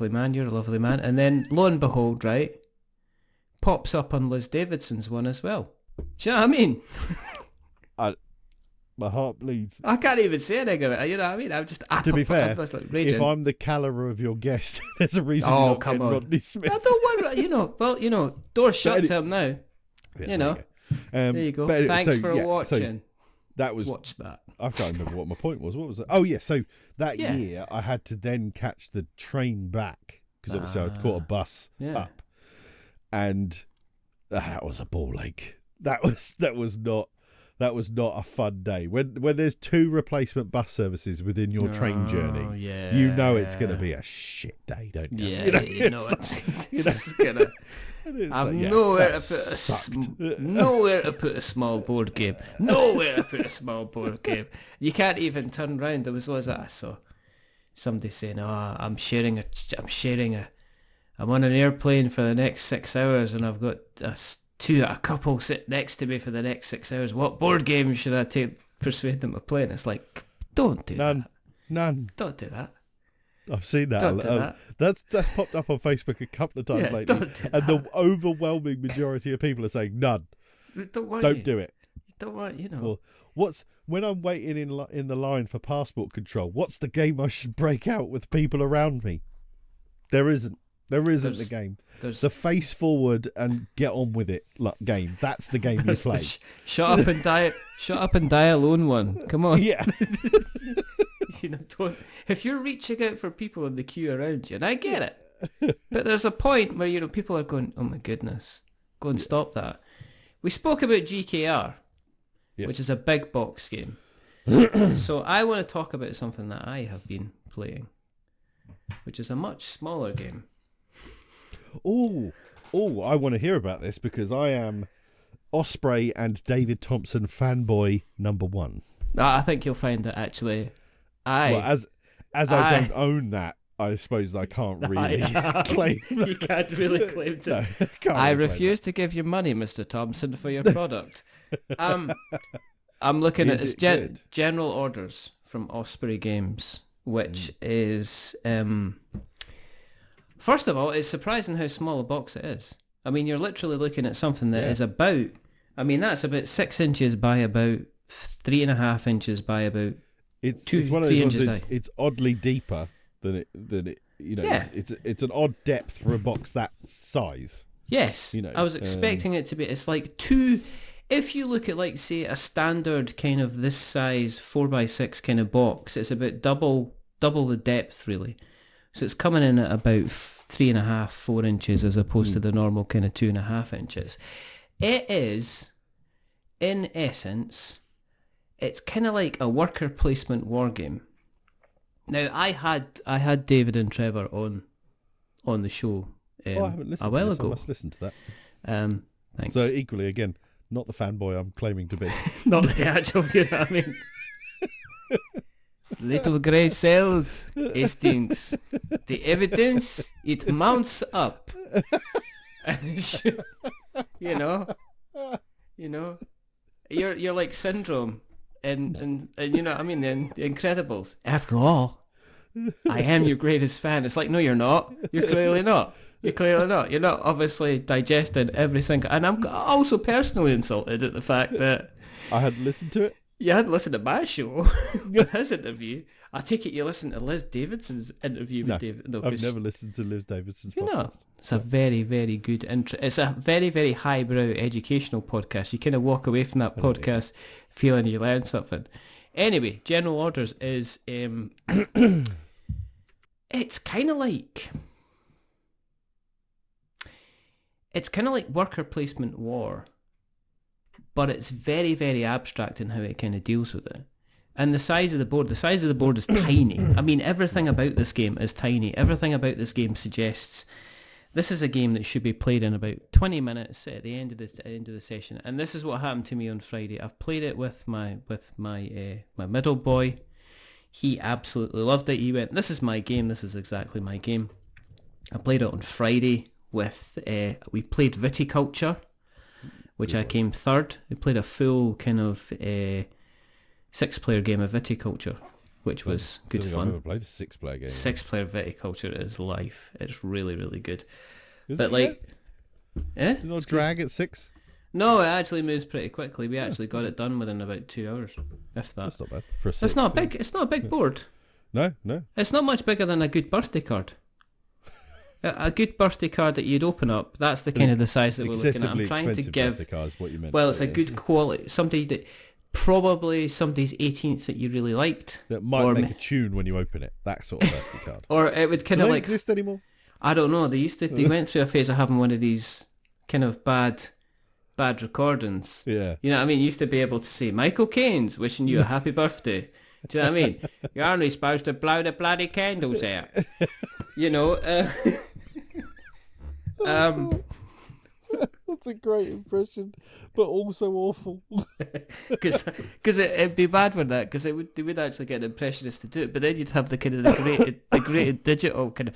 man. And then lo and behold, right, pops up on Liz Davidson's one as well. Do you know what I mean? My heart bleeds. I can't even say anything about it. You know what I mean? I'm just... To be fair, if I'm the calibre of your guest, there's a reason you're not getting Rodney Smith. I don't want... door's shut to him now. Yeah, there you go. Thanks for watching. Watch that. I can't remember what my point was. What was it? Oh, yeah. So that year, I had to then catch the train back, because obviously I'd caught a bus up. And that was a ball ache. That was not a fun day. When there's 2 replacement bus services within your train journey, you know it's going to be a shit day, don't you? Yeah, you know it's going to... I've nowhere to put a small board game. Nowhere to put a small board game. You can't even turn round. There was always that I saw somebody saying, "Oh, I'm on an airplane for the next 6 hours, and I've got a couple sit next to me for the next 6 hours. What board game should I persuade them to play?" And it's like, don't do that. None. Don't do that. I've seen that. Don't do that. That's popped up on Facebook a couple of times lately. And the overwhelming majority of people are saying none. Don't do it. You don't want, Well, when I'm waiting in the line for passport control, what's the game I should break out with people around me? There isn't a game. There's the face forward and get on with it game. That's the game you play. Shut up and die alone one. Come on. Yeah. If you're reaching out for people in the queue around you, and I get it, but there's a point where people are going, oh my goodness, go and stop that. We spoke about GKR, which is a big box game. So I want to talk about something that I have been playing, which is a much smaller game. Oh, I want to hear about this because I am Osprey and David Thompson fanboy number one. I think you'll find that actually, as I don't own that, I suppose I can't really claim that. You can't really claim to. No, can't I really refuse to give you money, Mr. Thompson, for your product. I'm looking at Is its it good? general orders from Osprey Games, which is first of all, it's surprising how small a box it is. I mean, you're literally looking at something that is about. I mean, that's about 6 inches by about 3.5 inches by about It's 2, it's one of 3 those ones. inches. It's oddly deeper than it. You know, Yeah. it's an odd depth for a box that size. Yes, You know, I was expecting it to be. It's like two. If you look at like say a standard kind of this size 4x6 kind of box, it's about double the depth really. So it's coming in at about 3.5, 4 inches as opposed to the normal kind of 2.5 inches. It is, in essence, it's kind of like a worker placement war game. Now I had David and Trevor on the show I haven't listened a while to this. ago. I must listen to that. Thanks. So equally, again, not the fanboy I'm claiming to be. Not the actual, you know what I mean? Little grey cells, Hastings. The evidence, it mounts up. you know, you're like Syndrome and you know what I mean, the Incredibles. After all, I am your greatest fan. It's like, no, you're not. You're clearly not. You're not obviously digesting every single... And I'm also personally insulted at the fact that... I had listened to it. You hadn't listened to my show with his interview. I take it you listened to Liz Davidson's interview with David. No, I've never listened to Liz Davidson's you know, podcast. it's a very, very good it's a very, very highbrow educational podcast. You kind of walk away from that podcast feeling you learned something. Anyway, General Orders is it's kind of like worker placement war, but it's very, very abstract in how it kind of deals with it. And the size of the board is tiny. I mean, everything about this game is tiny. Everything about this game suggests this is a game that should be played in about 20 minutes at the end of the session. And this is what happened to me on Friday. I've played it with my middle boy. He absolutely loved it. He went, "This is my game. This is exactly my game." I played it on Friday with we played Viticulture, which I came third. We played a full kind of 6-player game of Viticulture, which was good I've fun. never played a 6-player game. 6-player Viticulture is life. It's really, really good. Is But it like, Did it not drag at 6? no, it actually moves pretty quickly. We actually got it done within about 2 hours, if that. That's not bad for a 6. It's not big. It's not a big board. No. It's not much bigger than a good birthday card. A good birthday card that you'd open up, that's the kind of the size that we're looking at. I'm Excessively trying to expensive give... birthday cards, what you meant. Well, it's a good quality... Probably somebody's 18th that you really liked. That might make a tune when you open it. That sort of birthday card. Or it would kind Do of they like... exist anymore? I don't know. They went through a phase of having one of these kind of bad recordings. Yeah. You know what I mean? You used to be able to say, "Michael Caine's wishing you a happy birthday." Do you know what I mean? You're only supposed to blow the bloody candles out. You know? That's a great impression, but also awful. Because it'd be bad for that, because they would actually get an impressionist to do it, but then you'd have the kind of the grated digital kind of...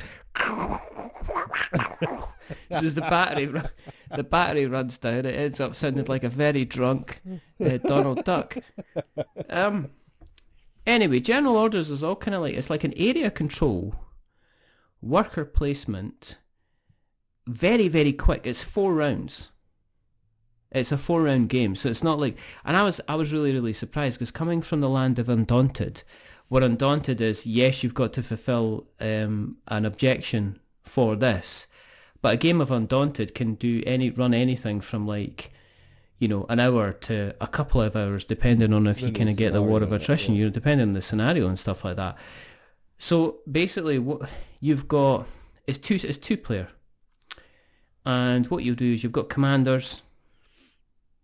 So as the battery runs down, it ends up sounding like a very drunk Donald Duck. Anyway, General Orders is all kind of like, it's like an area control, worker placement, very, very quick. It's 4 rounds. It's a 4-round game, so it's not like... And I was really, really surprised, because coming from the land of Undaunted, what Undaunted is, yes, you've got to fulfill an objection for this, but a game of Undaunted can run anything from like, you know, an hour to a couple of hours, depending on if you kind of get the war of attrition, you know, depending on the scenario and stuff like that. So basically, what you've got is 2-player, and what you'll do is you've got commanders,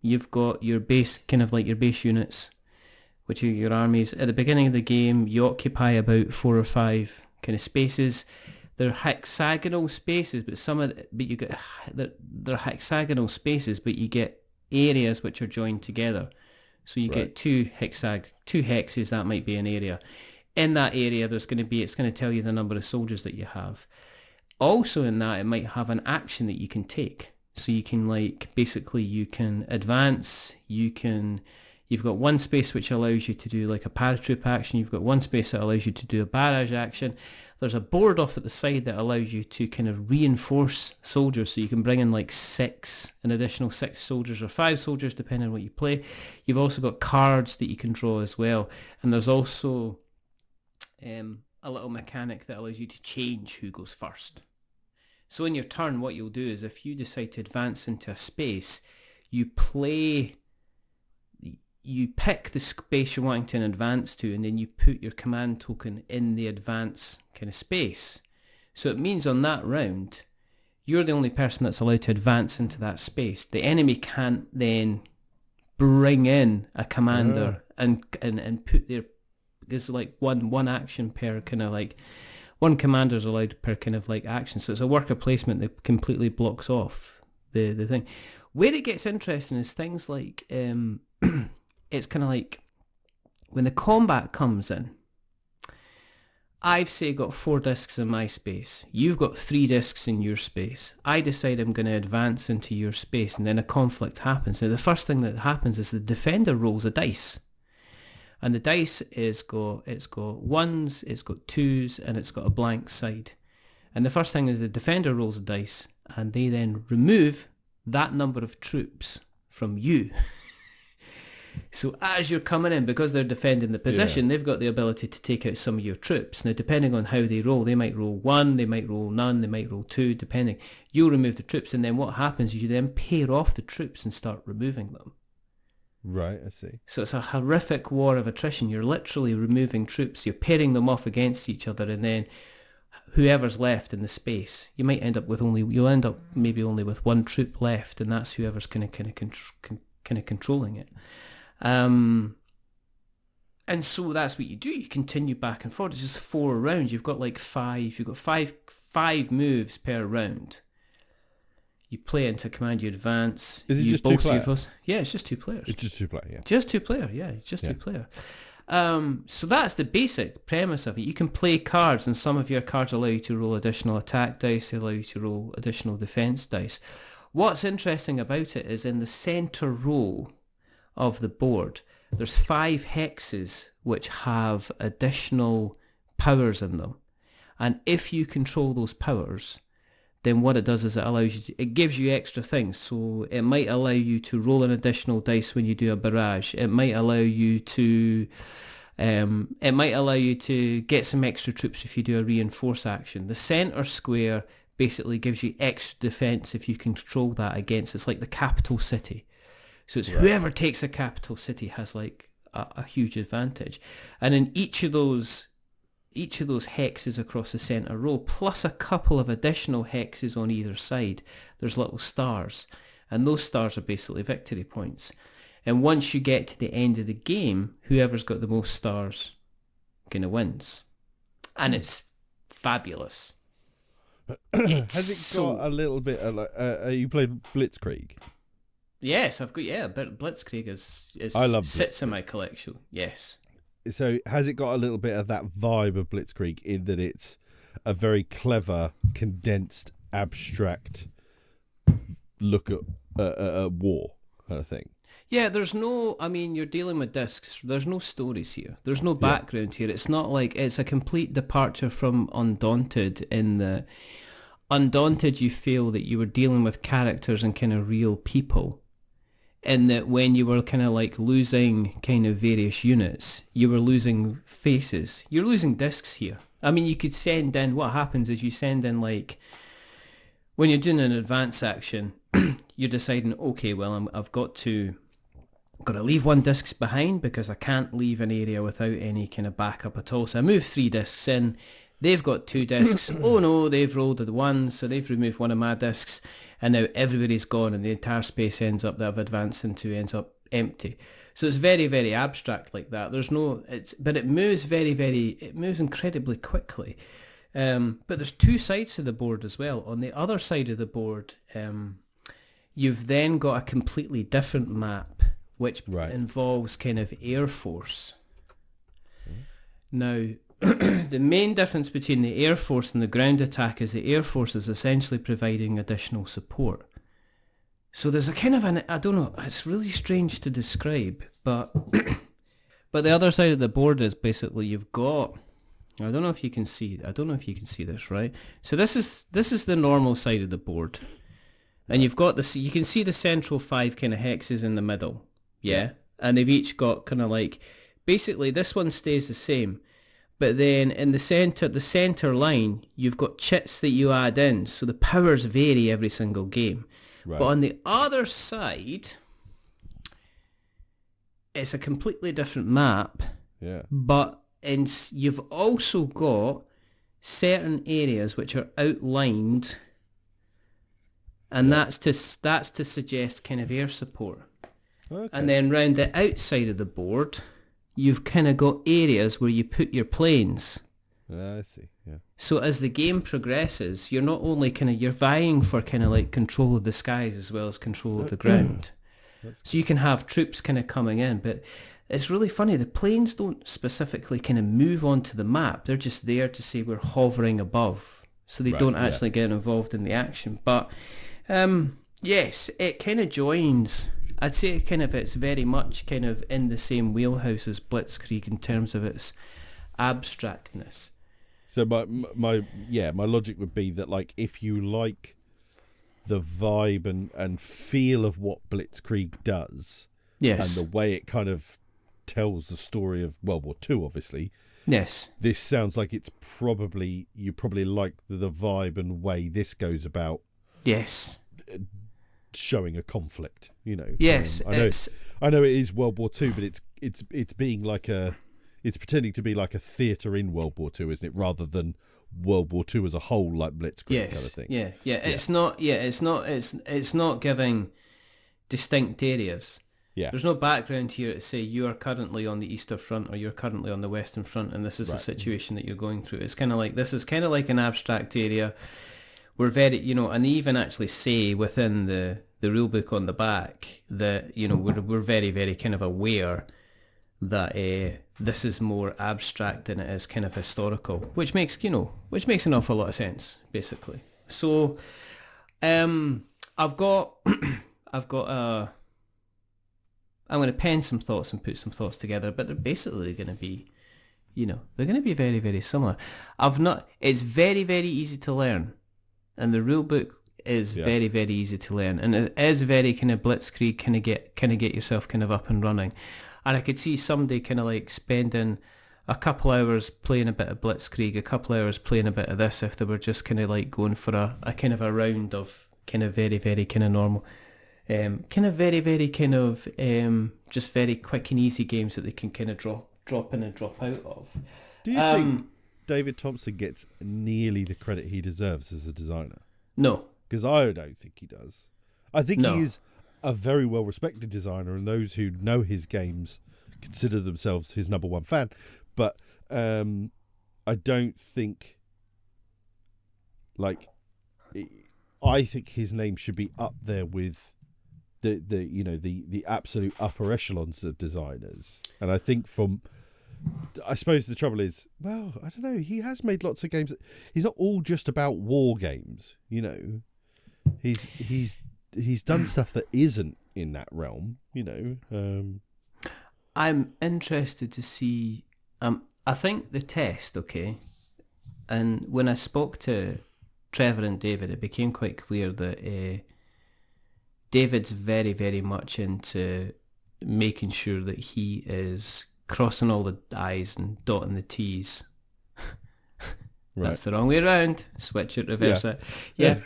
you've got your base, kind of like your base units, which are your armies. At the beginning of the game, you occupy about 4 or 5 kind of spaces. They're hexagonal spaces, they're hexagonal spaces, but you get areas which are joined together. So you get two hexes, that might be an area. In that area, it's going to tell you the number of soldiers that you have. Also in that, it might have an action that you can take. So you can you can advance, you've got one space which allows you to do like a paratroop action, you've got one space that allows you to do a barrage action. There's a board off at the side that allows you to kind of reinforce soldiers, so you can bring in like an additional 6 soldiers or 5 soldiers depending on what you play. You've also got cards that you can draw as well, and there's also a little mechanic that allows you to change who goes first. So in your turn, what you'll do is if you decide to advance into a space, you pick the space you're wanting to advance to, and then you put your command token in the advance kind of space. So it means on that round, you're the only person that's allowed to advance into that space. The enemy can't then bring in a commander and put their... There's like one action per kind of like... One commander's allowed per kind of like action. So it's a worker placement that completely blocks off the thing. Where it gets interesting is things like... it's kind of like when the combat comes in, I've say got 4 discs in my space, you've got 3 discs in your space. I decide I'm going to advance into your space, and then a conflict happens. Now the first thing that happens is the defender rolls a dice, and the dice it's got 1s, it's got 2s, and it's got a blank side. And the first thing is the defender rolls a dice, and they then remove that number of troops from you. So as you're coming in, because they're defending the position, they've got the ability to take out some of your troops. Now, depending on how they roll, they might roll 1, they might roll none, they might roll 2, depending. You'll remove the troops, and then what happens is you then pair off the troops and start removing them. Right, I see. So it's a horrific war of attrition. You're literally removing troops. You're pairing them off against each other, and then whoever's left in the space, you'll end up maybe only with 1 troop left, and that's whoever's kind of controlling it. And so that's what you do. You continue back and forth. It's just 4 rounds. You've got five moves per round. You play into command, you advance. Is it just 2 players? Yeah, it's just 2 players. It's just 2 players, yeah. Just 2 player, yeah. It's just 2 player. So that's the basic premise of it. You can play cards, and some of your cards allow you to roll additional attack dice. They allow you to roll additional defense dice. What's interesting about it is in the center row of the board, there's 5 hexes which have additional powers in them, and if you control those powers, then what it does is it gives you extra things. So it might allow you to roll an additional dice when you do a barrage. It might allow you to get some extra troops if you do a reinforce action. The center square basically gives you extra defense if you control that against. It's like the capital city. So it's whoever takes a capital city has like a huge advantage. And in each of those hexes across the centre row, plus a couple of additional hexes on either side, there's little stars. And those stars are basically victory points. And once you get to the end of the game, whoever's got the most stars kind of wins. And it's fabulous. Has it got a little bit of you played Blitzkrieg? Yes, I've got, Blitzkrieg sits in my collection, yes. So has it got a little bit of that vibe of Blitzkrieg in that it's a very clever, condensed, abstract look at war kind of thing? Yeah, you're dealing with discs. There's no stories here. There's no background here. It's not like, it's a complete departure from Undaunted. In the Undaunted, you feel that you were dealing with characters and kind of real people. In that when you were kind of like losing kind of various units, you were losing faces. You're losing discs here. I mean, you could send in, what happens is you send in like, when you're doing an advance action, you're deciding, okay, well, I've got to leave 1 disc behind because I can't leave an area without any kind of backup at all. So I move 3 discs in. They've got 2 discs. Oh no, they've rolled a 1, so they've removed 1 of my discs, and now everybody's gone, and the entire space that I've advanced into ends up empty. So it's very, very abstract like that. But it moves it moves incredibly quickly. But there's two sides to the board as well. On the other side of the board, you've then got a completely different map, which involves kind of Air Force. Now, the main difference between the Air Force and the ground attack is the Air Force is essentially providing additional support. So there's a kind of I don't know, it's really strange to describe, but but the other side of the board is basically you've got, I don't know if you can see this, right? So this is the normal side of the board. And you've got you can see the central 5 kind of hexes in the middle, yeah? And they've each got kind of like, basically this one stays the same, but then in the center line, you've got chits that you add in, so the powers vary every single game. Right. But on the other side, it's a completely different map. Yeah. But you've also got certain areas which are outlined, and that's to suggest kind of air support. Okay. And then round the outside of the board, you've kind of got areas where you put your planes. I see, yeah. So as the game progresses, you're not only you're vying for kind of like control of the skies as well as control of the ground. So you can have troops kind of coming in, but it's really funny, the planes don't specifically kind of move onto the map. They're just there to say we're hovering above. So they don't actually get involved in the action. But yes, it kind of joins. I'd say it's very much kind of in the same wheelhouse as Blitzkrieg in terms of its abstractness. So my logic would be that, like, if you like the vibe and feel of what Blitzkrieg does, yes, and the way it kind of tells the story of World War II, obviously, yes, this sounds like you probably like the vibe and way this goes about, yes, showing a conflict. You know, yes, I know it is World War II, but it's being like it's pretending to be like a theatre in World War II, isn't it? Rather than World War II as a whole, like Blitzkrieg kind of thing. Yeah. It's not giving distinct areas. Yeah. There's no background here to say you are currently on the Eastern Front or you're currently on the Western Front and this is the situation that you're going through. It's kind of like, this is kind of like an abstract area. We're very, and they even actually say within the rule book on the back that, we're very, very kind of aware that this is more abstract than it is kind of historical, which makes an awful lot of sense, basically. So, I'm going to pen some thoughts and put some thoughts together, but they're basically going to be, they're going to be very, very similar. It's very, very easy to learn, and the rule book is very, very easy to learn, and it is very kind of Blitzkrieg, kind of get yourself kind of up and running. And I could see somebody kind of like spending a couple hours playing a bit of Blitzkrieg, a couple hours playing a bit of this, if they were just kind of like going for a kind of a round of kind of very, very kind of normal, kind of very, very kind of just very quick and easy games that they can kind of drop in and drop out of. Do you think David Thompson gets nearly the credit he deserves as a designer? No. Because I don't think he does. I think he is a very well-respected designer, and those who know his games consider themselves his number one fan. But I don't think, I think his name should be up there with the absolute upper echelons of designers. And I think I suppose the trouble is, well, I don't know, he has made lots of games. He's not all just about war games, He's done stuff that isn't in that realm, I'm interested to see. I think the test, okay, and when I spoke to Trevor and David, it became quite clear that David's very, very much into making sure that he is crossing all the I's and dotting the T's. That's the wrong way around. Switch it, reverse it. Yeah.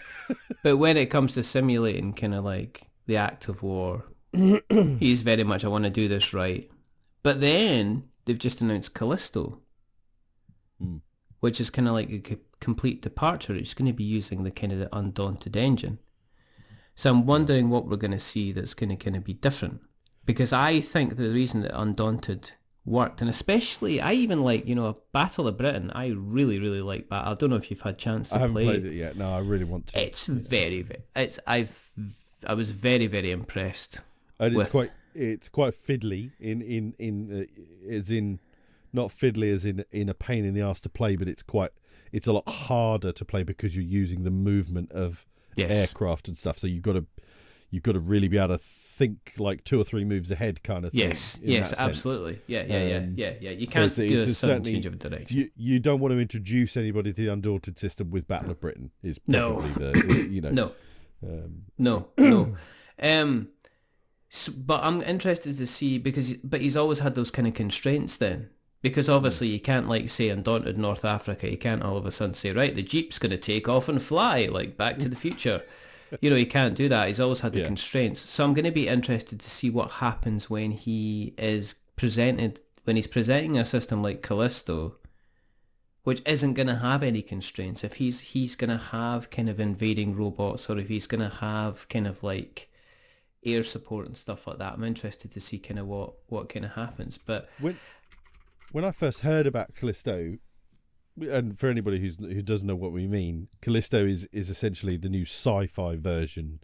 But when it comes to simulating kind of like the act of war, he's very much, I want to do this right. But then they've just announced Callisto, which is kind of like a complete departure. It's going to be using the kind of the Undaunted engine. So I'm wondering what we're going to see that's going to kind of be different. because I think the reason that Undaunted worked, and especially I even like, Battle of Britain. I really, really like that. I don't know if you've had a chance to play. I haven't played it yet. No, I really want to. It's I was very, very impressed. And it's quite fiddly as in not fiddly as in a pain in the arse to play, but it's a lot harder to play because you're using the movement of aircraft and stuff. So you've got to really be able to think like 2 or 3 moves ahead, kind of thing. Yes, absolutely. Yeah. You can't do a sudden change of direction. You don't want to introduce anybody to the Undaunted system with Battle of Britain. Is probably the No. But I'm interested to see but he's always had those kind of constraints then. Because obviously you can't, like, say, Undaunted North Africa, you can't all of a sudden say, right, the Jeep's going to take off and fly, like Back to the Future. You can't do that. He's always had the constraints. So I'm going to be interested to see what happens when he's presenting a system like Callisto, which isn't going to have any constraints. If he's going to have kind of invading robots, or if he's going to have kind of like air support and stuff like that. I'm interested to see kind of what kind of happens. But when I first heard about Callisto, and for anybody who doesn't know what we mean, Callisto is essentially the new sci-fi version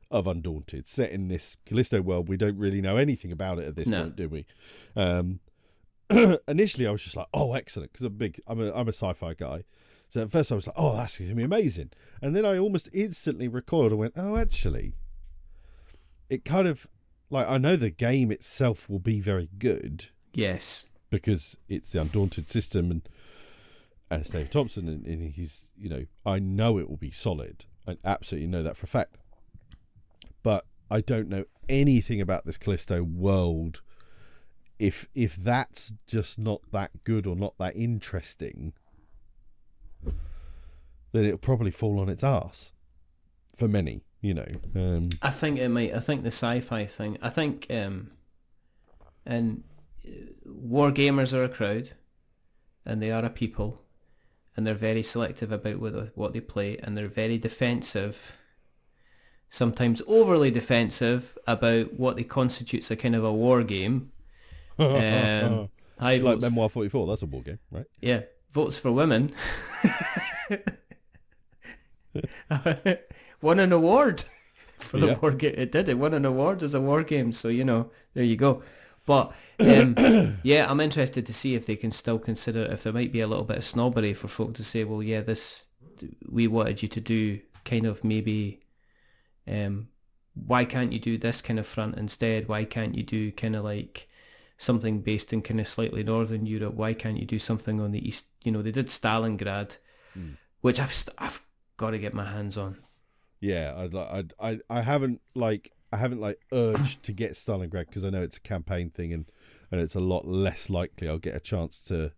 of Undaunted, set in this Callisto world. We don't really know anything about it at this point, do we? Initially, I was just like, "Oh, excellent," because I'm a sci-fi guy. So at first, I was like, "Oh, that's gonna be amazing," and then I almost instantly recoiled and went, "Oh, actually, it kind of like I know the game itself will be very good." Yes. Because it's the Undaunted system and it's Dave Thompson and he's, I know it will be solid. I absolutely know that for a fact. But I don't know anything about this Callisto world. If that's just not that good or not that interesting, then it'll probably fall on its arse for many, I think it might. I think the sci-fi thing. I think and war gamers are a crowd, and they are a people, and they're very selective about what they play, and they're very defensive, sometimes overly defensive about what they constitutes a kind of a war game. Like Memoir 44, that's a war game, right? Yeah, Votes for Women won an award for the war game. It won an award as a war game, so there you go. But I'm interested to see if they can still consider, if there might be a little bit of snobbery for folk to say, well, we wanted you to do kind of maybe, why can't you do this kind of front instead? Why can't you do kind of like something based in kind of slightly northern Europe? Why can't you do something on the east? They did Stalingrad, which I've got to get my hands on. Yeah, I haven't urged to get Stalingrad because I know it's a campaign thing and it's a lot less likely I'll get a chance to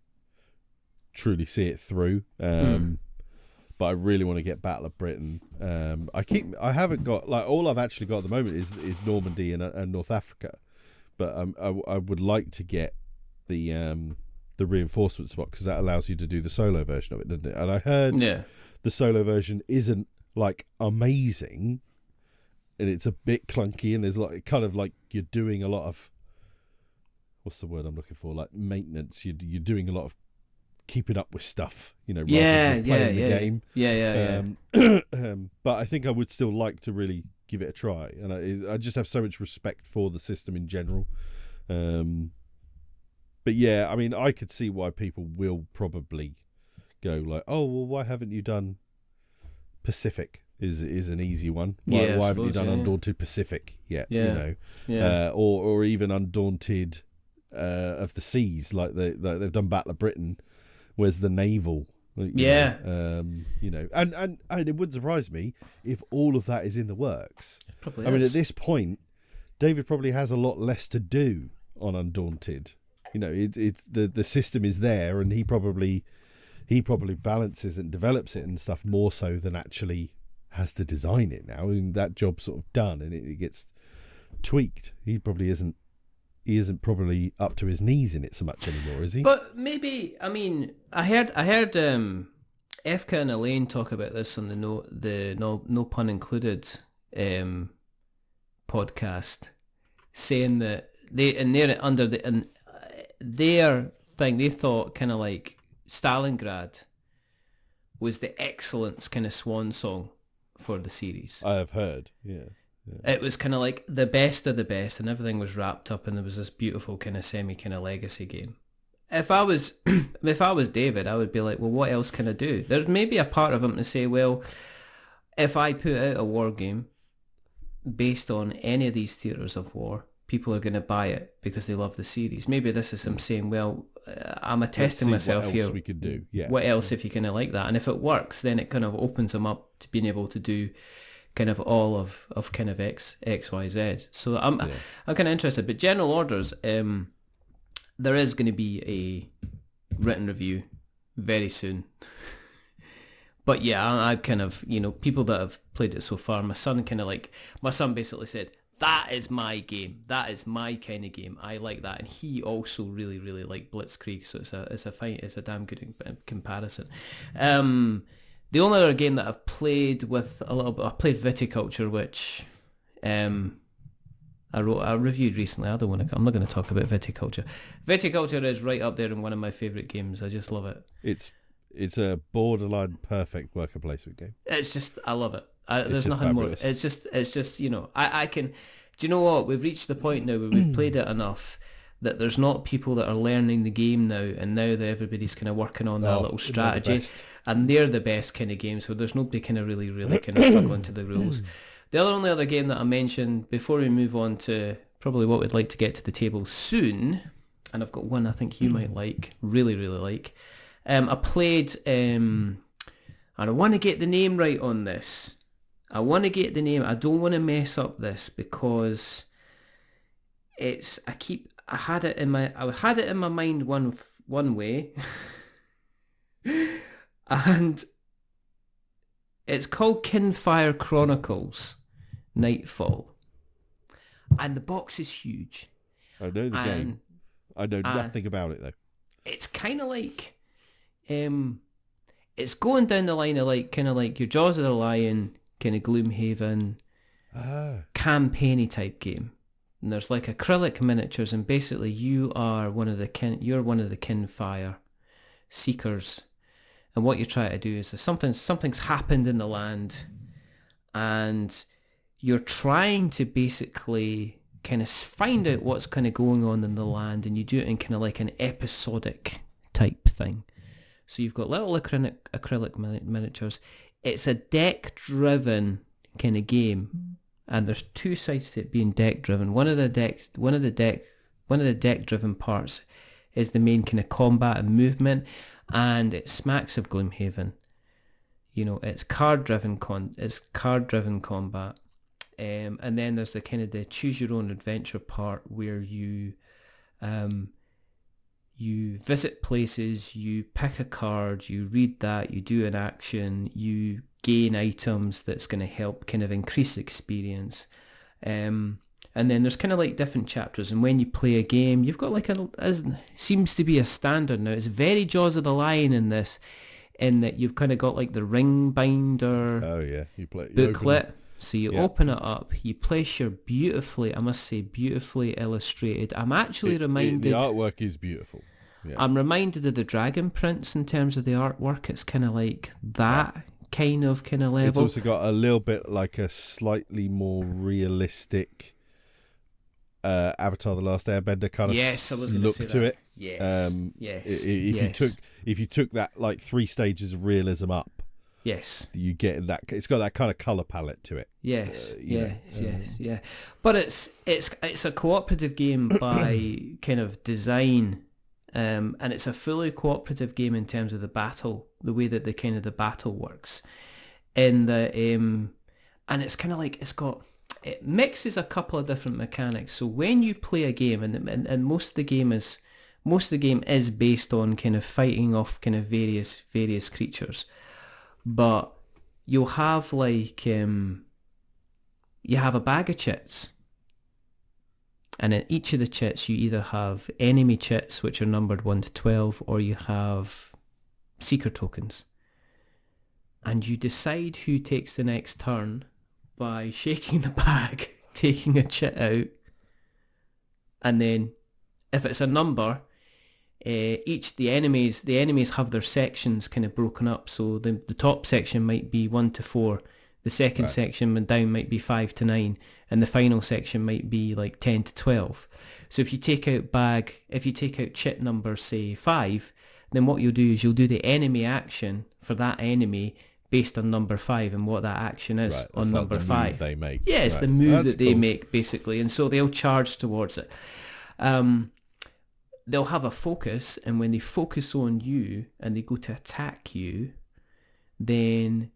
truly see it through. But I really want to get Battle of Britain. I haven't got, like, all I've actually got at the moment is Normandy and North Africa, but I would like to get the reinforcement spot because that allows you to do the solo version of it, doesn't it? And I heard the solo version isn't like amazing. And it's a bit clunky, and there's like kind of like you're doing a lot of, what's the word I'm looking for? Like maintenance. You're doing a lot of keeping up with stuff, rather than playing the game. But I think I would still like to really give it a try, and I just have so much respect for the system in general. But yeah, I mean, I could see why people will probably go like, "Oh, well, why haven't you done Pacific?" Is an easy one. Why haven't you done Undaunted Pacific yet? Or even Undaunted of the Seas, like they've done Battle of Britain. Where's the naval? And it wouldn't surprise me if all of that is in the works. I mean, at this point, David probably has a lot less to do on Undaunted. It's the system is there, and he probably balances and develops it and stuff more so than actually has to design it now, and that job's sort of done and it gets tweaked. He isn't probably up to his knees in it so much anymore, is he? But maybe, I mean, I heard Efka and Elaine talk about this on the no pun included podcast, saying that their thing, they thought kind of like Stalingrad was the excellence kind of swan song for the series. I have heard, yeah. It was kind of like the best of the best, and everything was wrapped up, and there was this beautiful kind of semi kind of legacy game. If I was David, I would be like, well, what else can I do? There's maybe a part of him to say, well, if I put out a war game based on any of these theatres of war, people are going to buy it because they love the series. Maybe this is him saying, well, I'm testing myself here. What else we could do? Yeah. What else if you kind of like that? And if it works, then it kind of opens him up to being able to do kind of all of kind of X, Y, Z. So I'm kind of interested. But General Orders, there is going to be a written review very soon. But yeah, I've kind of, people that have played it so far, my son basically said, that is my game. That is my kind of game. I like that. And he also really, really liked Blitzkrieg. So it's a damn good comparison. The only other game that I've played with a little bit, I played Viticulture, which I reviewed recently. I'm not going to talk about Viticulture. Viticulture is right up there in one of my favourite games. I just love it. It's a borderline perfect worker placement game. It's just, I love it. There's nothing fabulous. More. It's just I can. Do you know what? We've reached the point now where we've played it enough that there's not people that are learning the game now, and now that everybody's kind of working on that little strategy, and they're the best kind of games. So there's nobody kind of really kind of struggling to the rules. The only other game that I mentioned before we move on to probably what we'd like to get to the table soon, and I've got one I think you might like, really like. I played, and I want to get the name right on this. I want to get the name. I don't want to mess up this because I had it in my mind one way, and it's called Kinfire Chronicles Nightfall, and the box is huge. I know the game. I know nothing about it though. It's kind of like, it's going down the line of kind of like your Jaws of the Lion, kind of Gloomhaven, campaigny type game. And there's like acrylic miniatures, and basically you are one of the Kinfire seekers, and what you're trying to do is something's happened in the land, and you're trying to basically kind of find out what's kind of going on in the land, and you do it in kind of like an episodic type thing. So you've got little acrylic miniatures. It's a deck-driven kind of game, and there's two sides to it being deck-driven. One of the deck-driven parts is the main kind of combat and movement, and it smacks of Gloomhaven. It's card-driven combat, and then there's the kind of the choose-your-own-adventure part where you visit places, you pick a card, you read that, you do an action, you gain items that's going to help kind of increase experience. And then there's kind of like different chapters, and when you play a game, you've got like seems to be a standard now. It's very Jaws of the Lion in this, in that you've kind of got like the ring binder booklet. So you open it up, you place your beautifully illustrated. I'm actually reminded... The artwork is beautiful. Yeah. I'm reminded of the Dragon Prince in terms of the artwork. It's kind of like that kind of level. It's also got a little bit like a slightly more realistic Avatar: The Last Airbender kind of look to it. Yes. If you took that like 3 stages of realism up, yes, you get that. It's got that kind of color palette to it. Yes, yeah. But it's a cooperative game by kind of design, and it's a fully cooperative game in terms of the battle, the way that the battle works, and it's kind of like it mixes a couple of different mechanics. So when you play a game, and most of the game is based on kind of fighting off kind of various creatures. But you'll have like, you have a bag of chits. And in each of the chits, you either have enemy chits, which are numbered 1 to 12, or you have seeker tokens. And you decide who takes the next turn by shaking the bag, taking a chit out, and then if it's a number, the enemies have their sections kind of broken up. So the top section might be 1 to 4, the second section down might be 5 to 9, and the final section might be like 10 to 12. So if you take out chit number, say 5, then what you'll do is you'll do the enemy action for that enemy based on number 5 and what that action is on number 5. They make. Yeah, it's the move that they make basically, and so they'll charge towards it. They'll have a focus, and when they focus on you and they go to attack you, then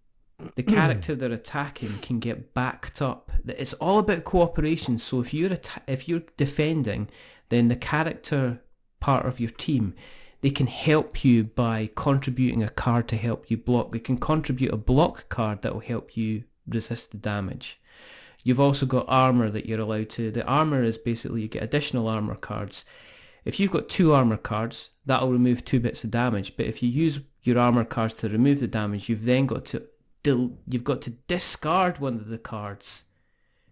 the character they're attacking can get backed up. It's all about cooperation. So if you're defending, then the character part of your team, they can help you by contributing a card to help you block. They can contribute a block card that will help you resist the damage. You've also got armor that you're allowed to. The armor is basically you get additional armor cards. If you've got 2 armor cards, that'll remove 2 bits of damage. But if you use your armor cards to remove the damage, you've then got to discard one of the cards.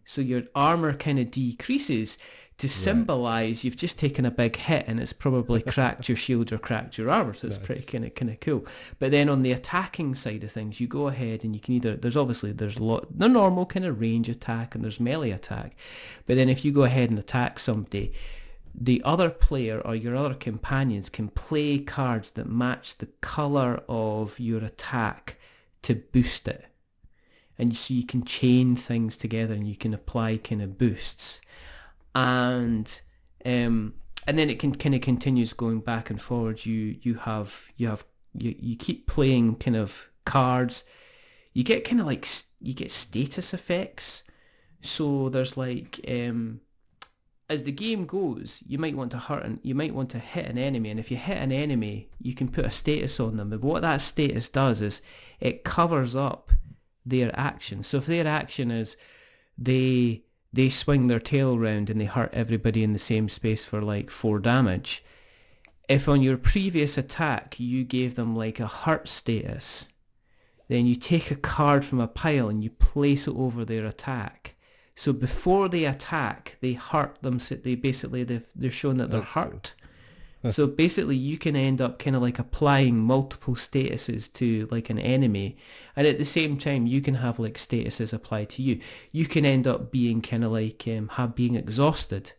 So your armor kind of decreases to symbolise you've just taken a big hit and it's probably cracked your shield or cracked your armor. So it's pretty kind of cool. But then on the attacking side of things, you go ahead and you can either, there's the normal kind of range attack and there's melee attack. But then if you go ahead and attack somebody, the other player or your other companions can play cards that match the colour of your attack to boost it. And so you can chain things together and you can apply kind of boosts. And then it can kind of continues going back and forwards. You keep playing kind of cards. You get kind of like, you get status effects. So there's like, as the game goes, you might want to hit an enemy, and if you hit an enemy, you can put a status on them. But what that status does is it covers up their action. So if their action is they swing their tail round and they hurt everybody in the same space for like 4 damage, if on your previous attack you gave them like a hurt status, then you take a card from a pile and you place it over their attack. So before they attack, they hurt them. They're showing that they're hurt. So basically, you can end up kind of like applying multiple statuses to like an enemy, and at the same time, you can have like statuses applied to you. You can end up being kind of like being exhausted,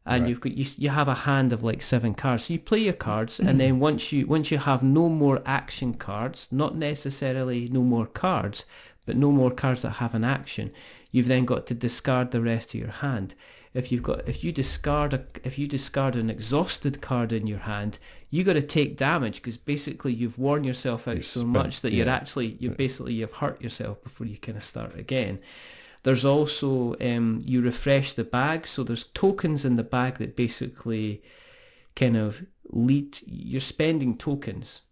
and you have a hand of like 7 cards. So you play your cards, and then once you have no more action cards, not necessarily no more cards, but no more cards that have an action, you've then got to discard the rest of your hand. If you discard an exhausted card in your hand, you got to take damage because basically you've worn yourself out so much that you've hurt yourself before you kind of start again. There's also you refresh the bag, so there's tokens in the bag that basically kind of you're spending tokens.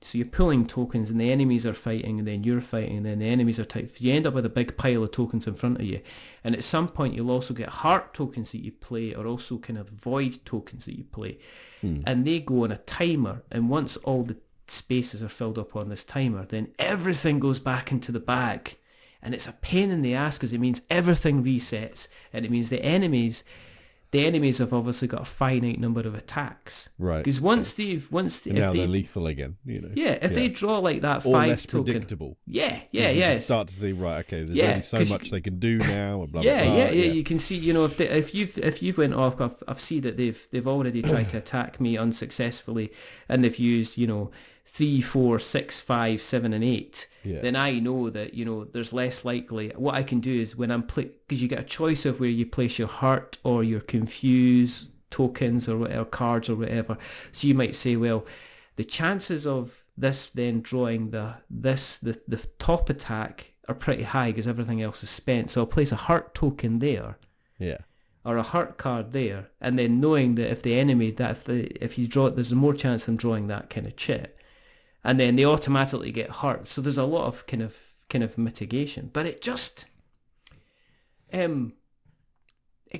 So you're pulling tokens and the enemies are fighting and then you're fighting and then the enemies are tight. You end up with a big pile of tokens in front of you. And at some point you'll also get heart tokens that you play or also kind of void tokens that you play. And they go on a timer, and once all the spaces are filled up on this timer, then everything goes back into the bag. And it's a pain in the ass because it means everything resets, and it means the enemies have obviously got a finite number of attacks. Right. Because once they're lethal again, you know. Yeah, if they draw like that 5 less token, predictable. Yeah. You start to see, right, okay, there's only so much they can do now. And blah, blah, blah. You can see, you know, if you've went off, I've seen that they've already tried to attack me unsuccessfully, and they've used, you know, 3, 4, 6, 5, 7 and 8, then I know that, you know, there's less likely. What I can do is when I'm because you get a choice of where you place your heart or your confuse tokens or whatever, cards or whatever. So you might say, well, the chances of this then drawing the top attack are pretty high because everything else is spent. So I'll place a heart token there. Yeah. Or a heart card there, and then knowing that if you draw it, there's more chance of them drawing that kind of chit. And then they automatically get hurt. So there's a lot of kind of mitigation, but it just it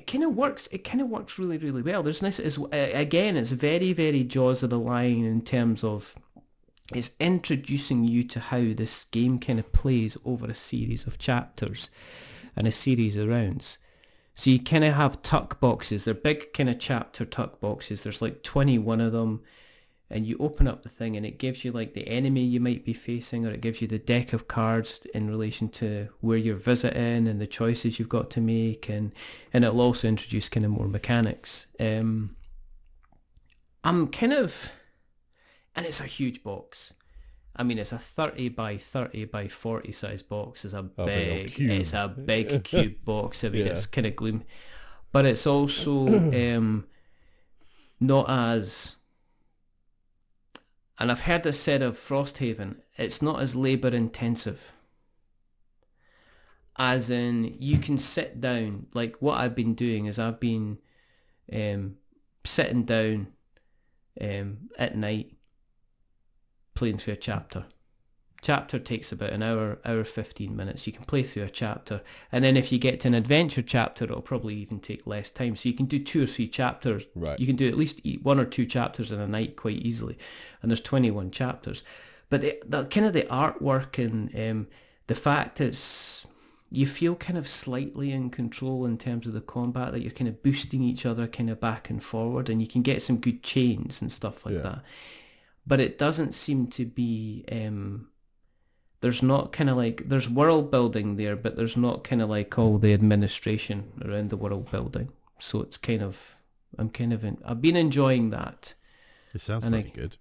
kind of works. It kind of works really, really well. There's nice. Again, it's very, very Jaws of the Lion in terms of it's introducing you to how this game kind of plays over a series of chapters and a series of rounds. So you kind of have tuck boxes. They're big kind of chapter tuck boxes. There's like 21 of them. And you open up the thing and it gives you like the enemy you might be facing, or it gives you the deck of cards in relation to where you're visiting and the choices you've got to make. And it'll also introduce kind of more mechanics. I'm kind of... And it's a huge box. I mean, it's a 30 by 30 by 40 size box. It's a big cube box. I mean, it's kind of gloom. But it's also not as... And I've heard this said of Frosthaven, it's not as labour intensive. As in, you can sit down, like what I've been doing is I've been sitting down at night playing through a chapter. Chapter takes about an hour 15 minutes. You can play through a chapter, and then if you get to an adventure chapter, it'll probably even take less time. So you can do 2 or 3 chapters. Right. You can do at least 1 or 2 chapters in a night quite easily, and there's 21 chapters. But the kind of the artwork and the fact it's, you feel kind of slightly in control in terms of the combat, that you're kind of boosting each other kind of back and forward, and you can get some good chains and stuff like that. But it doesn't seem to be... there's not kind of like, there's world building there, but there's not kind of like all the administration around the world building. So it's kind of, I've been enjoying that. It sounds pretty good.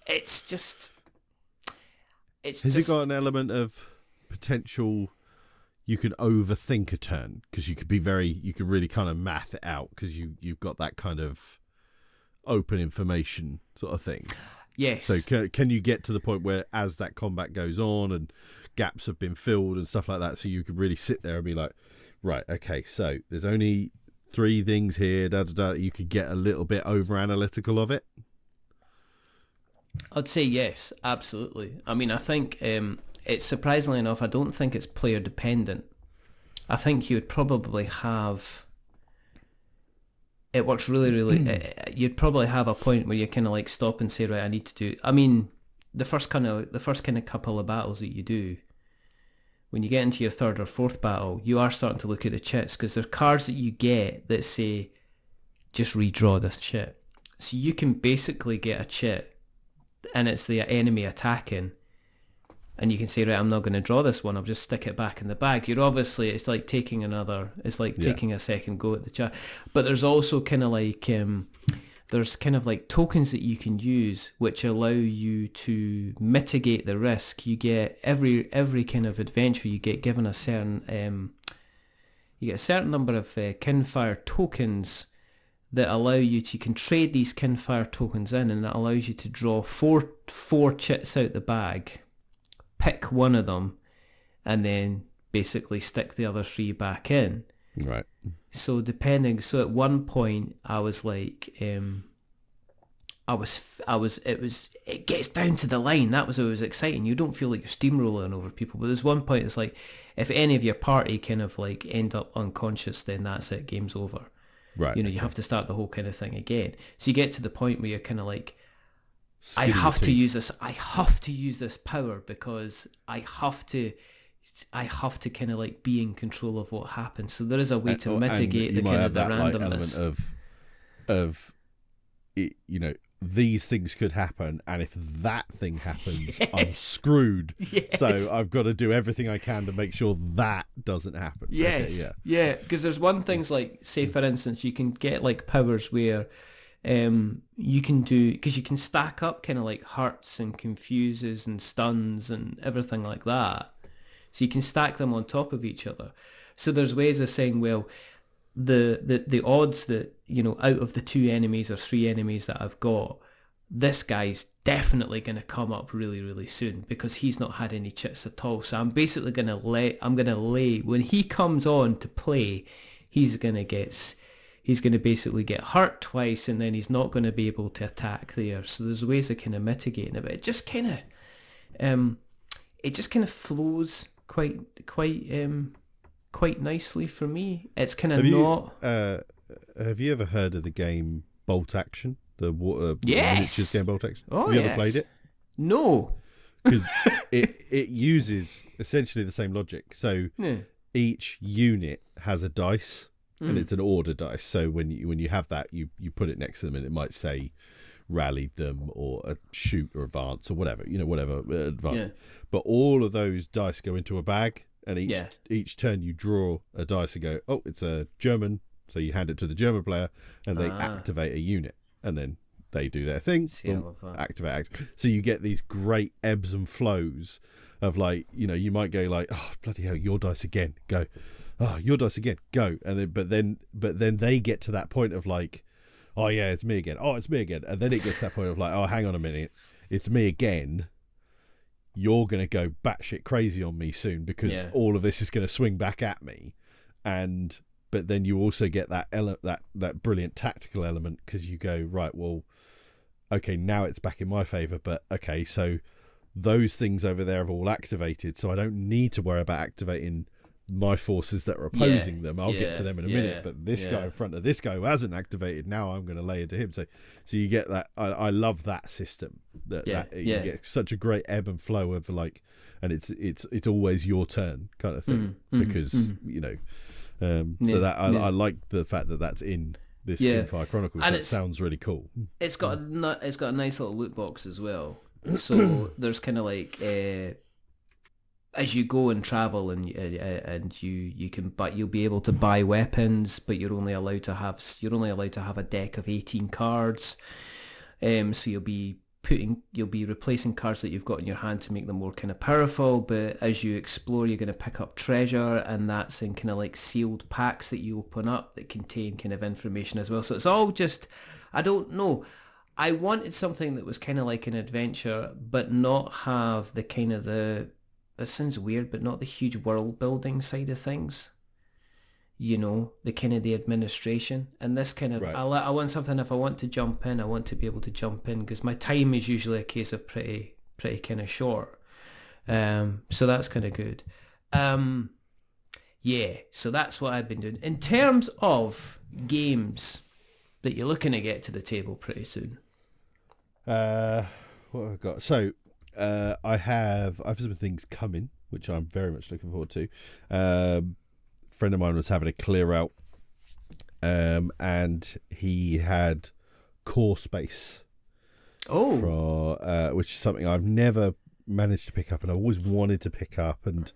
It's just, Has it got an element of potential, you can overthink a turn? Because you could really kind of math it out, because you've got that kind of open information sort of thing. Yes. So can you get to the point where, as that combat goes on and gaps have been filled and stuff like that, so you could really sit there and be like, right, okay, so there's only 3 things here, you could get a little bit over analytical of it? I'd say yes, absolutely. I mean, I think it's, surprisingly enough, I don't think it's player dependent. I think you would probably have... It works really, you'd probably have a point where you kind of like stop and say, right, I need to do... I mean, the first kind of couple of battles that you do, when you get into your 3rd or 4th battle, you are starting to look at the chits, because there are cards that you get that say, just redraw this chit. So you can basically get a chit, and it's the enemy attacking, and you can say, right, I'm not going to draw this one, I'll just stick it back in the bag. You're obviously, it's like taking taking a second go at the chat. But there's also kind of like, there's kind of like tokens that you can use which allow you to mitigate the risk. You get every kind of adventure, you get given a certain, you get a certain number of Kinfire tokens that allow you to, you can trade these Kinfire tokens in, and it allows you to draw four chits out the bag, pick one of them, and then basically stick the other 3 back in. Right. So at one point I was like, it gets down to the line. That was always exciting. You don't feel like you're steamrolling over people, but there's one point it's like, if any of your party kind of like end up unconscious, then that's it, game's over. Right. You have to start the whole kind of thing again. So you get to the point where you're kind of like, I have to use this power, because I have to kind of like be in control of what happens. So there is a way to mitigate the kind of the randomness. Element of it, these things could happen, and if that thing happens, I'm screwed. Yes. So I've got to do everything I can to make sure that doesn't happen. Yes. Okay, yeah. Because there's things like, say for instance, you can get like powers where you can do, because you can stack up kind of like hurts and confuses and stuns and everything like that. So you can stack them on top of each other. So there's ways of saying, well, the odds that, out of the 2 enemies or 3 enemies that I've got, this guy's definitely going to come up really, really soon, because he's not had any chits at all. So I'm basically going to lay, when he comes on to play, he's going to basically get hurt twice, and then he's not going to be able to attack there. So there's ways of kind of mitigating it, but it just kind of flows quite nicely for me. It's kind of not... have you ever heard of the game Bolt Action? The yes! miniatures game Bolt Action? Oh, have you ever played it? No. Because it uses essentially the same logic. So each unit has a dice. and it's an order dice. So when you have that, you put it next to them, and it might say rallied them or a shoot or advance or whatever, advance. Yeah. But all of those dice go into a bag, and each turn you draw a dice and go, oh, it's a German, so you hand it to the German player, and they activate a unit, and then they do their thing. See, I love that. Activate. So you get these great ebbs and flows of like, you might go like, oh bloody hell, your dice again, go. Oh, your dice again, go. And then but then they get to that point of like, oh yeah, it's me again. Oh, it's me again. And then it gets to that point of like, oh, hang on a minute, it's me again. You're gonna go batshit crazy on me soon because all of this is gonna swing back at me. But then you also get that brilliant tactical element because you go, right, well, okay, now it's back in my favour, but okay, so those things over there have all activated, so I don't need to worry about activating my forces that are opposing them. I'll get to them in a minute, but this guy in front of this guy who hasn't activated, now I'm going to lay into him. So you get that. I love that system. You get such a great ebb and flow of like, and it's always your turn kind of thing because so that I like the fact that that's in this Kinfire Chronicles. And that sounds really cool. It's got a nice little loot box as well. So there's kind of like as you go and travel and you can, but you'll be able to buy weapons, but you're only allowed to have a deck of 18 cards. So you'll be replacing cards that you've got in your hand to make them more kind of powerful, but as you explore you're going to pick up treasure, and that's in kind of like sealed packs that you open up that contain kind of information as well. So it's all just, I don't know, I wanted something that was kind of like an adventure but not have the kind of it sounds weird, but not the huge world building side of things, the kind of the administration. And this kind of I want something, if I want to jump in, I want to be able to jump in because my time is usually a case of pretty kind of short, so that's kind of good. So that's what I've been doing in terms of games that you're looking to get to the table pretty soon. What have I got? So I have some things coming which I'm very much looking forward to. Friend of mine was having a clear out, and he had Core Space. Which is something I've never managed to pick up, and I always wanted to pick up, and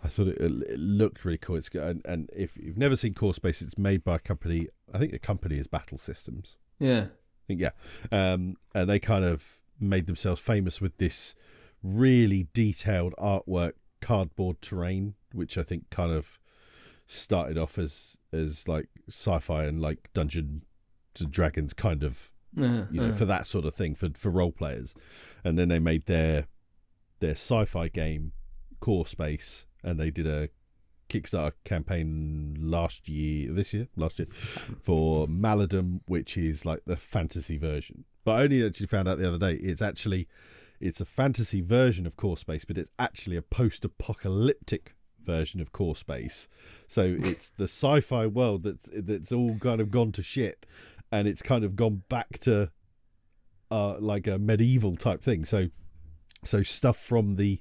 I thought it looked really cool. It's good, and if you've never seen Core Space, it's made by a company. I think the company is Battle Systems. Yeah. And they kind of made themselves famous with this really detailed artwork, cardboard terrain, which I think kind of started off as like sci-fi and like Dungeons and Dragons kind of, for that sort of thing for role players, and then they made their sci-fi game Core Space, and they did a Kickstarter campaign last year for Maladum, which is like the fantasy version. But I only actually found out the other day it's a fantasy version of Core Space, but it's actually a post-apocalyptic version of Core Space. So it's the sci-fi world that's all kind of gone to shit, and it's kind of gone back to like a medieval type thing. So stuff from the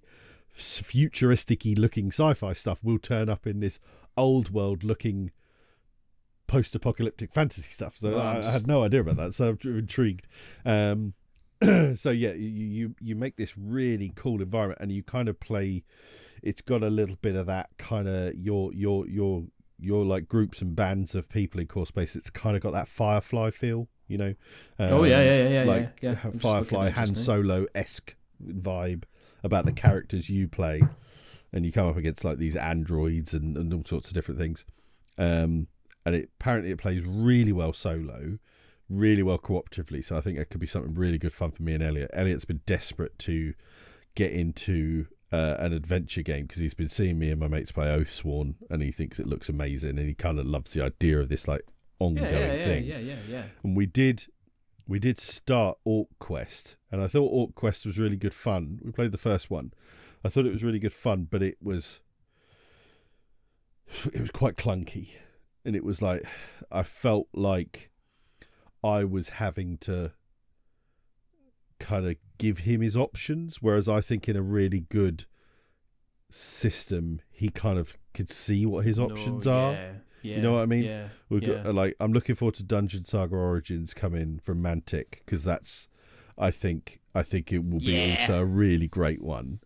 futuristic-y looking sci-fi stuff will turn up in this old world looking post-apocalyptic fantasy stuff. So I had no idea about that, so I'm intrigued. So yeah, you make this really cool environment, and you kind of play. It's got a little bit of that kind of your like groups and bands of people in Core Space. It's kind of got that Firefly feel, yeah. Firefly, Han Solo-esque vibe about the characters you play, and you come up against like these androids and all sorts of different things. And apparently it plays really well solo, really well cooperatively. So I think it could be something really good fun for me and Elliot. Elliot's been desperate to get into an adventure game because he's been seeing me and my mates play Oathsworn, and he thinks it looks amazing, and he kind of loves the idea of this like ongoing thing. Yeah. And we did start ACWest, and I thought ACWest was really good fun. We played the first one. I thought it was really good fun, but it was quite clunky, and it was like I felt like I was having to kind of give him his options, whereas I think in a really good system he kind of could see what his options are. You know what I mean? Yeah. We've got like, I'm looking forward to Dungeon Saga Origins coming from Mantic, because that's, I think it will be also a really great one,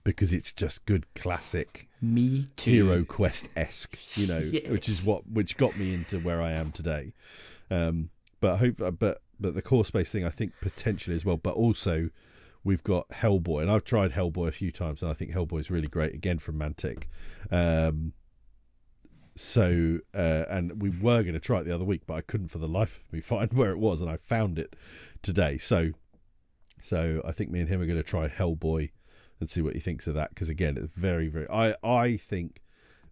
because it's just good classic Me too. Hero Quest-esque, you know, Yes. which got me into where I am today. But the core space thing, I think potentially as well, but also we've got Hellboy, and I've tried Hellboy a few times, and I think Hellboy is really great, again from Mantic. And we were going to try it the other week, but I couldn't for the life of me find where it was, and I found it today. So I think me and him are going to try Hellboy and see what he thinks of that, because again, it's very, very. I think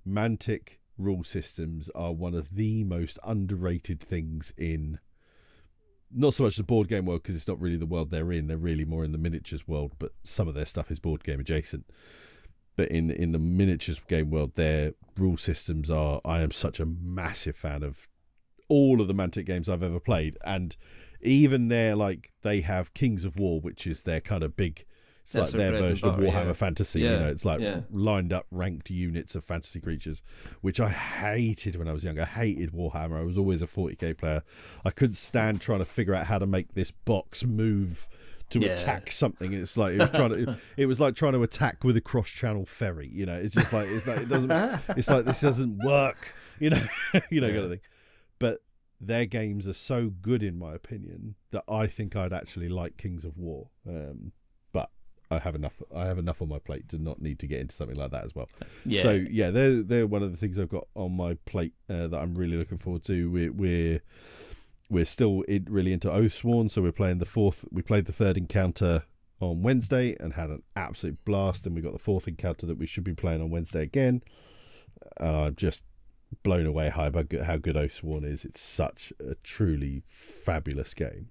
Mantic rule systems are one of the most underrated things in, not so much the board game world, because it's not really the world they're in. They're really more in the miniatures world, but some of their stuff is board game adjacent. But in the miniatures game world, their rule systems are. I am such a massive fan of all of the Mantic games I've ever played, and even they have Kings of War, which is their kind of big. It's That's like their their bread and version of butter, Warhammer Fantasy. Yeah. You know, it's like Yeah. lined up ranked units of fantasy creatures, which I hated when I was young. I hated Warhammer. I was always a 40k player. I couldn't stand trying to figure out how to make this box move to attack something. It's like it was like trying to attack with a cross-channel ferry. You know, it's just like it doesn't. It's like this doesn't work. You know, kind of thing. But their games are so good, in my opinion, that I think I'd actually like Kings of War. But I have enough on my plate to not need to get into something like that as well. Yeah. So yeah, they're one of the things I've got on my plate that I'm really looking forward to. We're still really into Oathsworn, so we're playing the fourth. We played the third encounter on Wednesday and had an absolute blast, and we got the fourth encounter that we should be playing on Wednesday again. I'm just blown away how good Oathsworn is. It's such a truly fabulous game.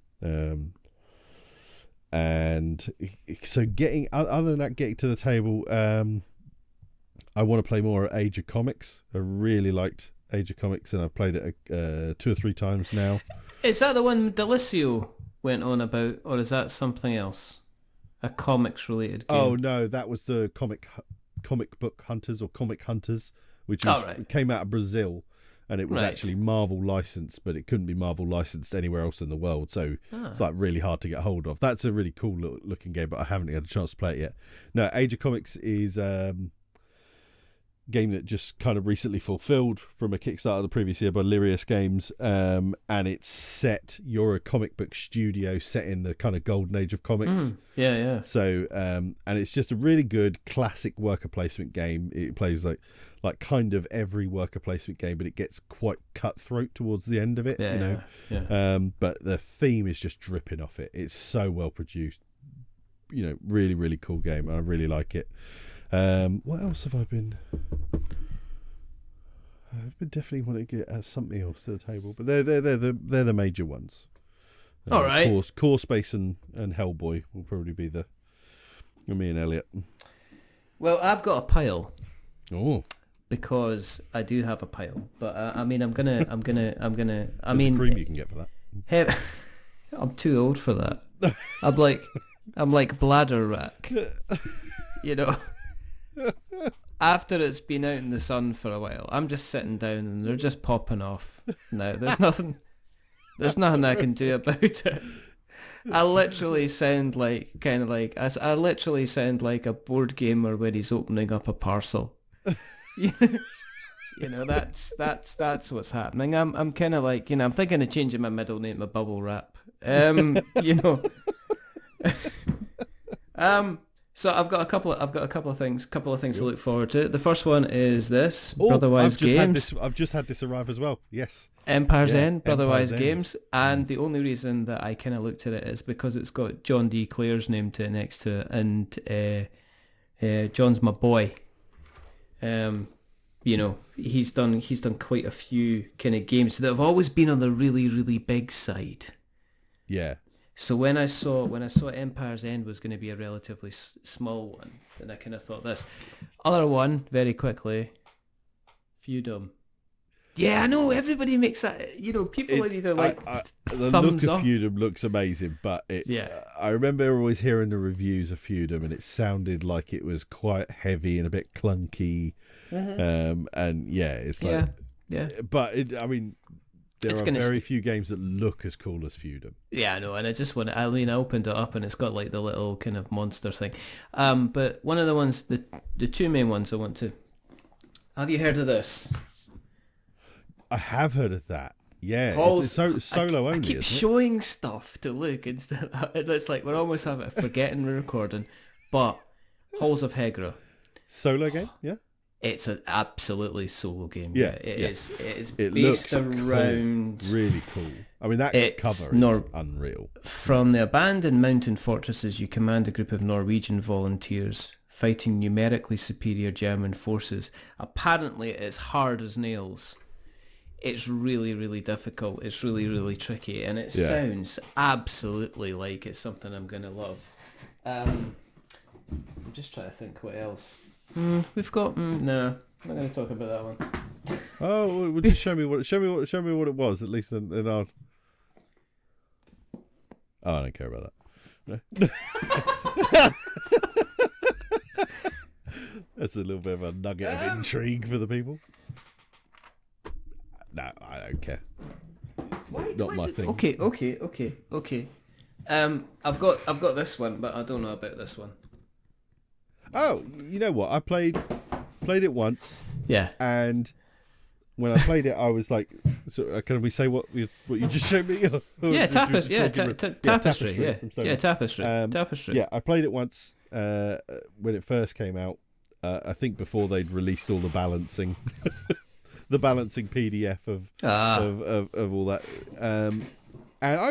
And so other than that, getting to the table, I want to play more at Age of Comics. I really liked Age of Comics, and I've played it 2 or 3 times now. Is that the one Delicio went on about, or is that something else? A comics related game? Oh no, that was the comic book hunters, or Comic Hunters, which came out of Brazil, and it was actually Marvel licensed, but it couldn't be Marvel licensed anywhere else in the world, so it's like really hard to get hold of. That's a really cool looking game, but I haven't had a chance to play it yet. No, Age of Comics is game that just kind of recently fulfilled from a Kickstarter the previous year by Lirius Games, and it's set. You're a comic book studio set in the kind of golden age of comics. Yeah. So and it's just a really good classic worker placement game. It plays like kind of every worker placement game, but it gets quite cutthroat towards the end of it. Yeah. But the theme is just dripping off it. It's so well produced. You know, really, really cool game. I really like it. What else have I been? I've been definitely wanting to get something else to the table, but they're the major ones. All right. Core Space and Hellboy will probably be me and Elliot. Well, I've got a pile. Oh, because I do have a pile, but I mean, I'm gonna. I there's mean, a cream you can get for that. I'm too old for that. I'm like bladder rack. You know, after it's been out in the sun for a while, I'm just sitting down and they're just popping off. Now there's nothing I can do about it. I literally sound like I literally sound like a board gamer when he's opening up a parcel. You know, that's what's happening. I'm kind of like, you know, I'm thinking of changing my middle name to Bubble Wrap. You know. So I've got a couple of things to look forward to. The first one is this Brotherwise Games. I've just had this arrive as well. Yes. Empire's End, Brotherwise Empire's Games, and the only reason that I kind of looked at it is because it's got John D. Clare's name next to it, and John's my boy. You know, he's done quite a few kind of games that have always been on the really, really big side. Yeah. So when I saw Empire's End was going to be a relatively small one, then I kind of thought this. Other one, very quickly, Feudum. Yeah, I know, everybody makes that, you know, people are either like the thumbs look up. of Feudum looks amazing, but I remember always hearing the reviews of Feudum, and it sounded like it was quite heavy and a bit clunky. And yeah, it's like Yeah. But there are very few games that look as cool as Feudum. Yeah, I know, and I opened it up and it's got like the little kind of monster thing. But one of the ones, the two main ones I want to... Have you heard of this? I have heard of that. Yeah, Halls, it's solo only. I keep showing stuff to look instead. It's like we're almost forgetting we're recording. But Halls of Hegra. Solo game, yeah. It's an absolutely solo game. Yeah, It is it based looks around... cool. Really cool. I mean, that cover is unreal. From the abandoned mountain fortresses, you command a group of Norwegian volunteers fighting numerically superior German forces. Apparently, it's hard as nails. It's really, really difficult. It's really, really tricky, and it sounds absolutely like it's something I'm going to love. I'm just trying to think what else. We've got no. I'm not going to talk about that one. Oh, well, just show me what it was. At least in our. Oh, I don't care about that. No. That's a little bit of a nugget of intrigue for the people. No, I don't care. Not my thing. Okay. I've got this one, but I don't know about this one. Oh, you know what? I played it once. Yeah. And when I played it, I was like, so, can we say what you just showed me? Yeah, Tapestry. Tapestry. Yeah, Tapestry. Tapestry. Yeah, I played it once when it first came out. I think before they'd released all the balancing, the balancing PDF of all that. And I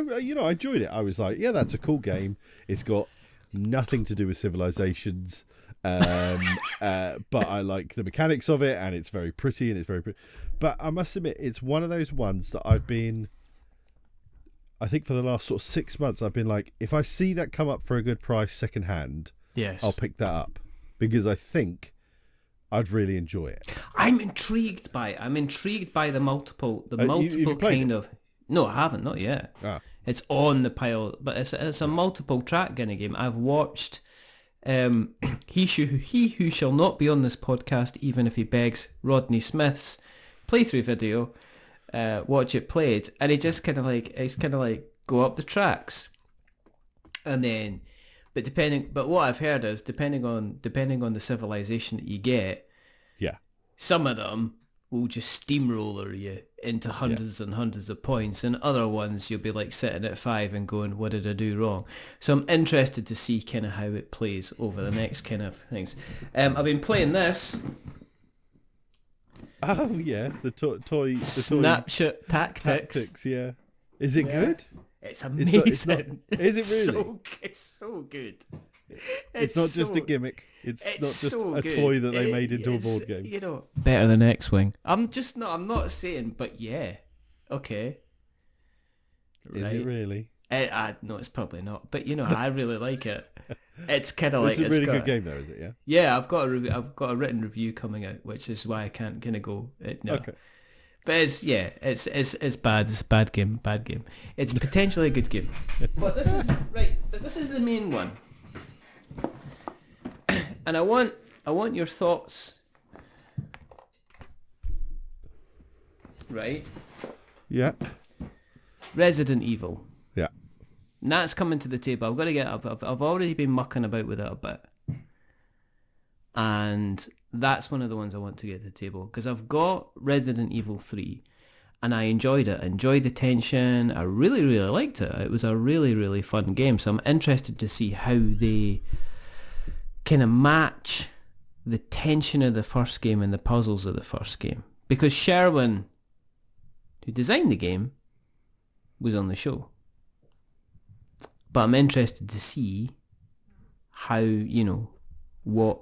enjoyed it. I was like, yeah, that's a cool game. It's got nothing to do with civilizations. But I like the mechanics of it, and it's very pretty, but I must admit it's one of those ones that I think for the last sort of 6 months I've been like, if I see that come up for a good price second hand, yes, I'll pick that up because I think I'd really enjoy it. I'm intrigued by the multiple you kind of... No, I haven't, not yet. It's on the pile, but it's a multiple track kind of game. I've watched he who shall not be on this podcast, even if he begs, Rodney Smith's playthrough video, watch it played, and it's kind of like go up the tracks, and then, but what I've heard is depending on the civilization that you get, some of them will just steamroller you into hundreds and hundreds of points, and other ones you'll be like sitting at 5 and going, what did I do wrong? So I'm interested to see kind of how it plays over the next kind of things. I've been playing this. Oh yeah, the toy Snapshot Tactics. Yeah, is it good? It's amazing. Is it really? It's so good. It's not just a gimmick. It's not just so a toy that they made into a board game. You know, better than X-Wing. I'm not saying, but yeah, okay. Is it really? No, it's probably not. But you know, I really like it. It's kind of like it's a really good game, though, is it? Yeah. Yeah, I've got a written review coming out, which is why I can't kind of go. No. Okay. But it's bad. It's a bad game. It's potentially a good game. But this is right. But this is the main one. And I want your thoughts. Right? Yeah. Resident Evil. Yeah. And that's coming to the table. I've got to get up. I've already been mucking about with it a bit. And that's one of the ones I want to get to the table. Because I've got Resident Evil 3. And I enjoyed it. I enjoyed the tension. I really, really liked it. It was a really, really fun game. So I'm interested to see how they kind of match the tension of the first game and the puzzles of the first game. Because Sherwin, who designed the game, was on the show. But I'm interested to see how, you know, what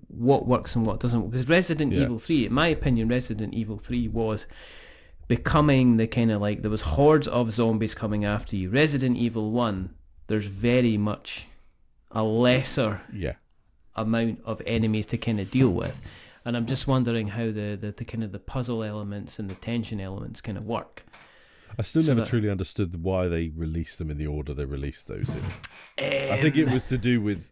works and what doesn't. Because Resident Evil 3, in my opinion, Resident Evil 3 was becoming the kind of like, there was hordes of zombies coming after you. Resident Evil 1, there's very much a lesser amount of enemies to kind of deal with, and I'm just wondering how the kind of the puzzle elements and the tension elements kind of work. I still never truly understood why they released them in the order they released those in. I think it was to do with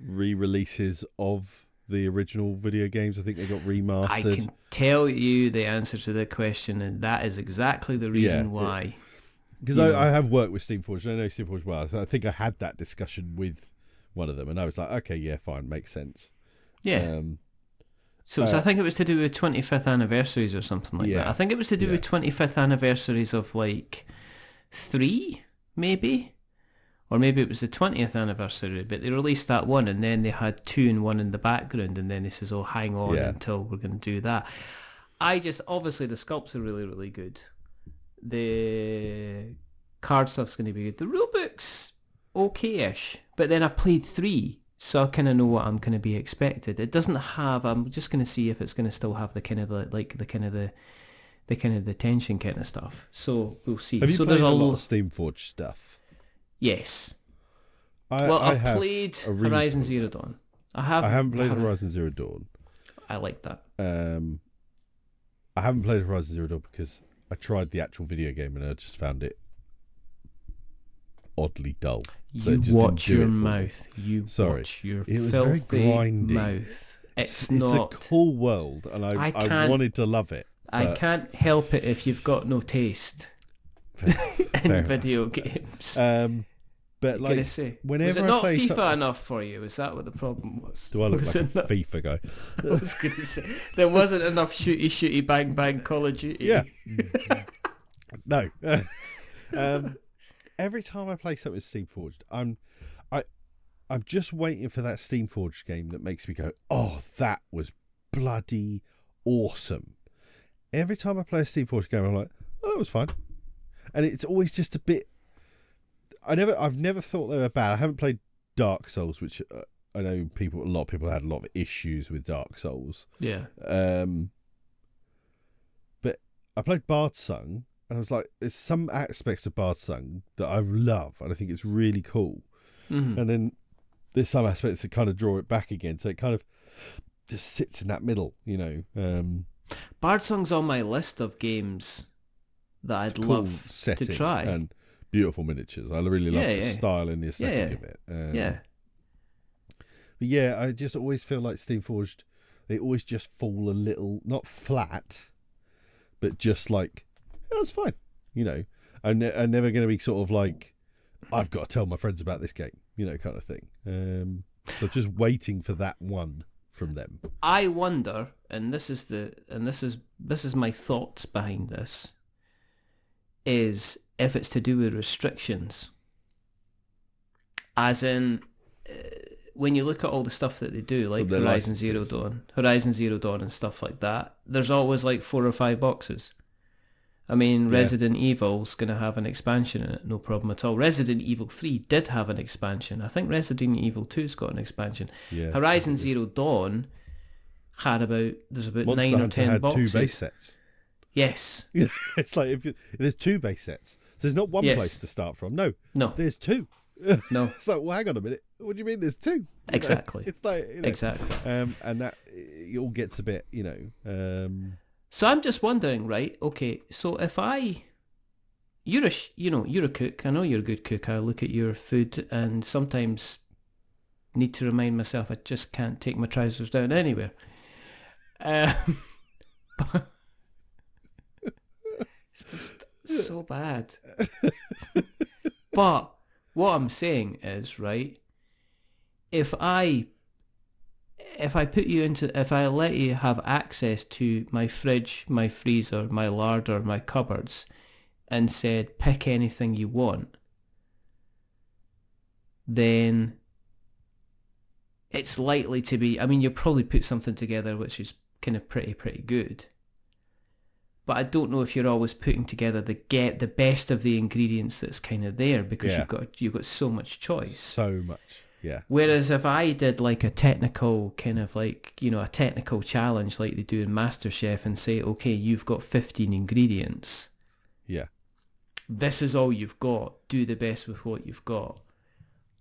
re-releases of the original video games. I think they got I remastered. can tell you the answer to the question, and that is exactly the reason why. Because I have worked with Steamforged. I know Steamforged well. I think I had that discussion with one of them, and I was like, okay, yeah, fine, makes sense. Yeah. So I think it was to do with 25th anniversaries or something like that. I think it was to do with 25th anniversaries of like 3, maybe. Or maybe it was the 20th anniversary, but they released that one, and then they had 2 and 1 in the background, and then they says, oh, hang on until we're going to do that. Obviously the sculpts are really, really good. The card stuff's going to be good. The rulebook's okay-ish, but then I played 3, so I kind of know what I'm going to be expected. It doesn't have, I'm just going to see if it's going to still have the kind of the tension kind of stuff. So we'll see. Have you so played there's a lot of Steamforged stuff? Yes. I've played Horizon Zero Dawn. I haven't played Horizon Zero Dawn. I like that. I haven't played Horizon Zero Dawn because I tried the actual video game and I just found it oddly dull. You watch your mouth. You watch your filthy mouth. It's a cool world, and I wanted to love it. I can't help it if you've got no taste in video games. But like, was it whenever not FIFA enough for you? Is that what the problem was? Do I look like a FIFA guy? I was going to say there wasn't enough shooty bang bang Call of Duty. Yeah. No. Every time I play something Steamforged, I'm just waiting for that Steamforged game that makes me go, oh, that was bloody awesome. Every time I play a Steamforged game, I'm like, oh, that was fine. And it's always just a bit. I've never thought they were bad. I haven't played Dark Souls, which I know a lot of people had a lot of issues with Dark Souls. Yeah. But I played Bard Sung, and I was like, there's some aspects of Bard Sung that I love, and I think it's really cool. Mm-hmm. And then there's some aspects that kind of draw it back again, so it kind of just sits in that middle, you know. Bard Sung's on my list of games that I'd love to try. And beautiful miniatures. I really love the style and the aesthetic of it. But yeah, I just always feel like Steamforged, they always just fall a little, not flat, but just like, that's fine. You know, I'm never going to be sort of like, I've got to tell my friends about this game, you know, kind of thing. So just waiting for that one from them. I wonder, and this is my thoughts behind this, is if it's to do with restrictions. As in, when you look at all the stuff that they do, like Horizon Zero Dawn and stuff like that, there's always like 4 or 5 boxes. I mean, Resident Evil's going to have an expansion in it, no problem at all. Resident Evil 3 did have an expansion. I think Resident Evil 2's got an expansion. Yeah, Horizon Zero Dawn had there's about Monster 9 or Hunter 10 had boxes. 2 base sets. Yes. It's like if there's 2 base sets. So there's not one place to start from. No. There's 2. No. It's like, well, hang on a minute. What do you mean there's 2? Exactly. It's like, exactly. And that it all gets a bit, you know. So I'm just wondering, right? Okay, so if you're a cook. I know you're a good cook. I look at your food and sometimes need to remind myself I just can't take my trousers down anywhere. It's just so bad. But what I'm saying is, right, if I let you have access to my fridge, my freezer, my larder, my cupboards, and said pick anything you want, then it's likely to be, I mean, you'll probably put something together which is kind of pretty good. But I don't know if you're always putting together the best of the ingredients that's kind of there, because you've got so much choice. So much, yeah. Whereas if I did like a technical kind of like, you know, a technical challenge like they do in MasterChef and say, okay, you've got 15 ingredients. Yeah. This is all you've got. Do the best with what you've got.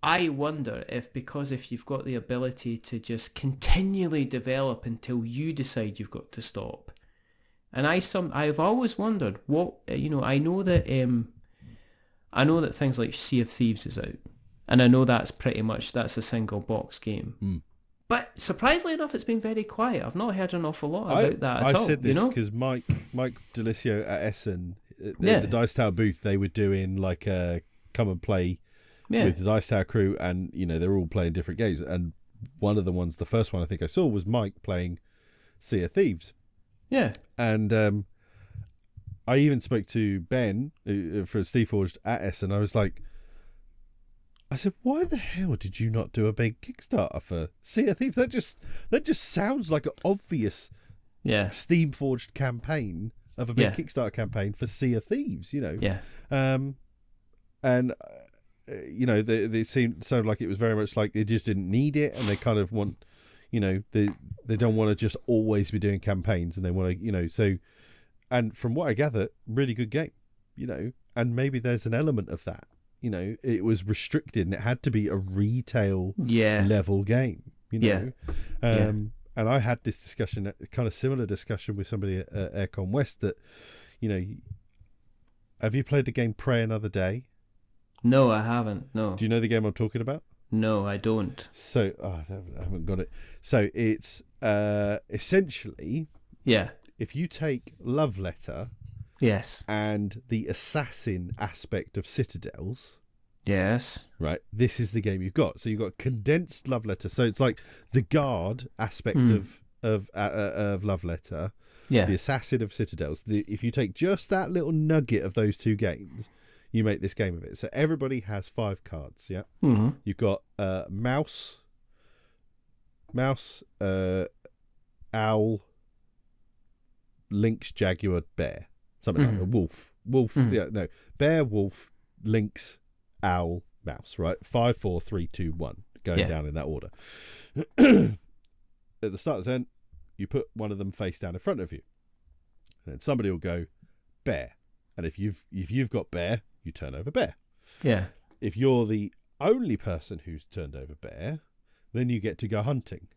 I wonder if you've got the ability to just continually develop until you decide you've got to stop. And I've always wondered what, you know, I know that things like Sea of Thieves is out, and I know that's a single box game. But surprisingly enough, it's been very quiet. I've not heard an awful lot about that at all. I said this you know? because Mike Delisio at Essen, the Dice Tower booth, they were doing like a come and play with the Dice Tower crew, and they're all playing different games. And one of the ones, the first one I think I saw was Mike playing Sea of Thieves. Yeah. And I even spoke to Ben for Steamforged at Essen. I said, why the hell did you not do a big Kickstarter for Sea of Thieves? That just sounds like an obvious Steamforged campaign of a big Kickstarter campaign for Sea of Thieves, Yeah. And they sounded like it was very much like they just didn't need it, and they kind of want, they don't want to just always be doing campaigns, and they want to, so, and from what I gather, really good game, and maybe there's an element of that. It was restricted and it had to be a retail level game, And I had this discussion, a kind of similar discussion with somebody at ACWest that, have you played the game Pray Another Day? No, I haven't. No. Do you know the game I'm talking about? No, I don't. So, I haven't got it. So it's essentially, if you take Love Letter, and the assassin aspect of Citadels, right, this is the game you've got. So you've got condensed Love Letter. So it's like the guard aspect of Love Letter, the assassin of Citadels. If you take just that little nugget of those two games, you make this game of it. So everybody has 5 cards. Yeah, you've got mouse, owl, lynx, jaguar, bear. Something like that. Wolf. Bear, wolf, lynx, owl, mouse. Right, 5, 4, 3, 2, 1. Going down in that order. At the start of the turn, you put one of them face down in front of you, and then somebody will go bear. And if you've got bear, you turn over bear. Yeah. If you're the only person who's turned over bear, then you get to go hunting,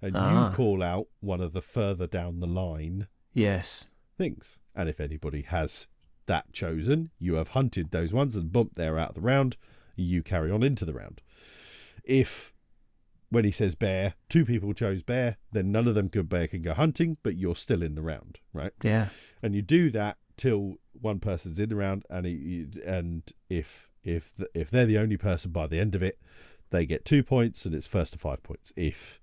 and you call out one of the further down the line. Things. And if anybody has that chosen, you have hunted those ones and bumped there out of the round, you carry on into the round. If, when he says bear, 2 people chose bear, then none of them can go hunting, but you're still in the round, right? Yeah. And you do that till one person's in the round, and if they're the only person by the end of it, they get 2 points, and it's first to 5 points. If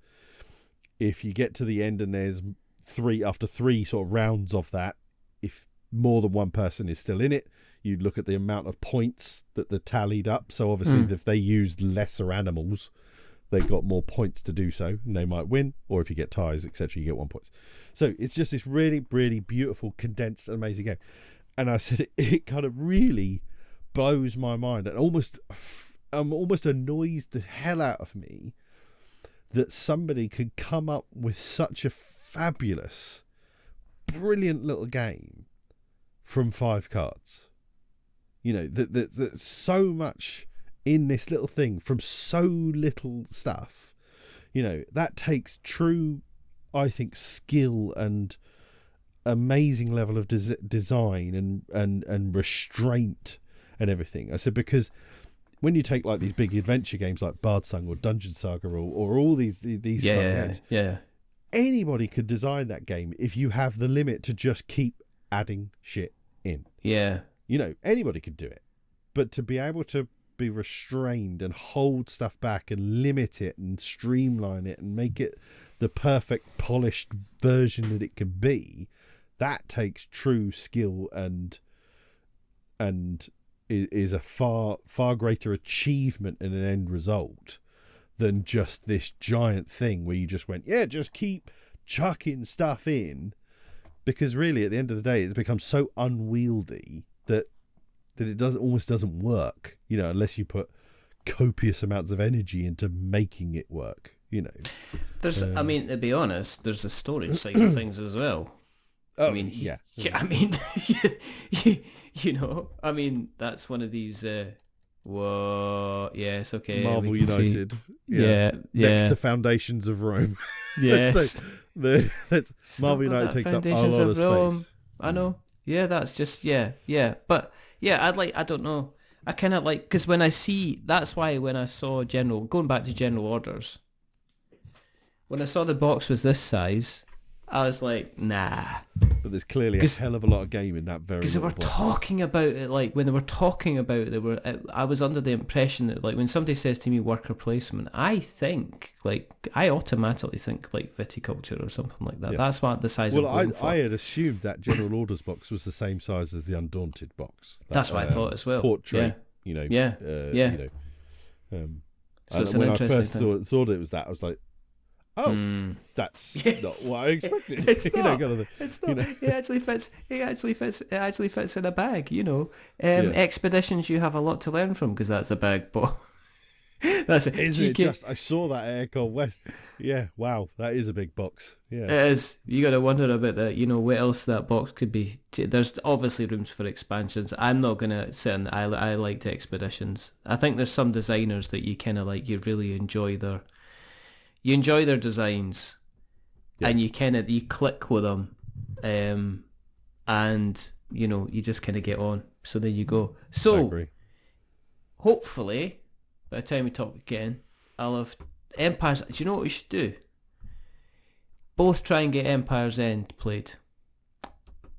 you get to the end and there's 3 after 3 sort of rounds of that, if more than one person is still in it, you look at the amount of points that they're tallied up. So obviously if they used lesser animals, they got more points to do so, and they might win. Or if you get ties, etc., you get 1 point. So it's just this really, really beautiful, condensed, amazing game. And I said it kind of really blows my mind, and almost annoys the hell out of me that somebody could come up with such a fabulous, brilliant little game from 5 cards. That so much in this little thing from so little stuff. That takes true, I think, skill and amazing level of design and restraint and everything. I said, because when you take like these big adventure games like Bardsong or Dungeon Saga or all these games, anybody could design that game if you have the limit to just keep adding shit in. Yeah. Anybody could do it. But to be able to be restrained and hold stuff back and limit it and streamline it and make it the perfect polished version that it can be, that takes true skill and is a far greater achievement in an end result than just this giant thing where you just went, just keep chucking stuff in, because really at the end of the day it's become so unwieldy that it almost doesn't work, unless you put copious amounts of energy into making it work. There's to be honest, there's a storage side of things as well. Oh, I mean, that's one of these. Yes, okay. Marvel United. Yeah. Next to Foundations of Rome. Yes. That's Marvel United takes up a lot of space. I know. Yeah, that's just But I don't know. I kind of like, because when I see, that's why when I saw going back to General Orders, when I saw the box was this size, I was like, nah. But there's clearly a hell of a lot of game in that very. Because they were talking about it, like when they were talking about it, I was under the impression that, like, when somebody says to me worker placement, I automatically think like viticulture or something like that. Yeah. That's what the size of. Well, I had assumed that General Orders box was the same size as the Undaunted box. That's what I thought as well. Portrait, You know. So it's an interesting thing. When I first thought it was that, I was like, oh, that's not what I expected. It's not. It's not. It actually fits. It actually fits in a bag. Expeditions, you have a lot to learn from because that's a bag. But that's it. Is it just? I saw that at ACWest. Yeah. Wow. That is a big box. Yeah. It is. You got to wonder about that. What else that box could be. There's obviously rooms for expansions. I'm not gonna sit and I liked expeditions. I think there's some designers that you kind of like. You really enjoy their. You enjoy their designs, and you click with them, and you just kind of get on. So there you go. So hopefully, by the time we talk again, I'll have Empires. Do you know what we should do? Both try and get Empire's End played,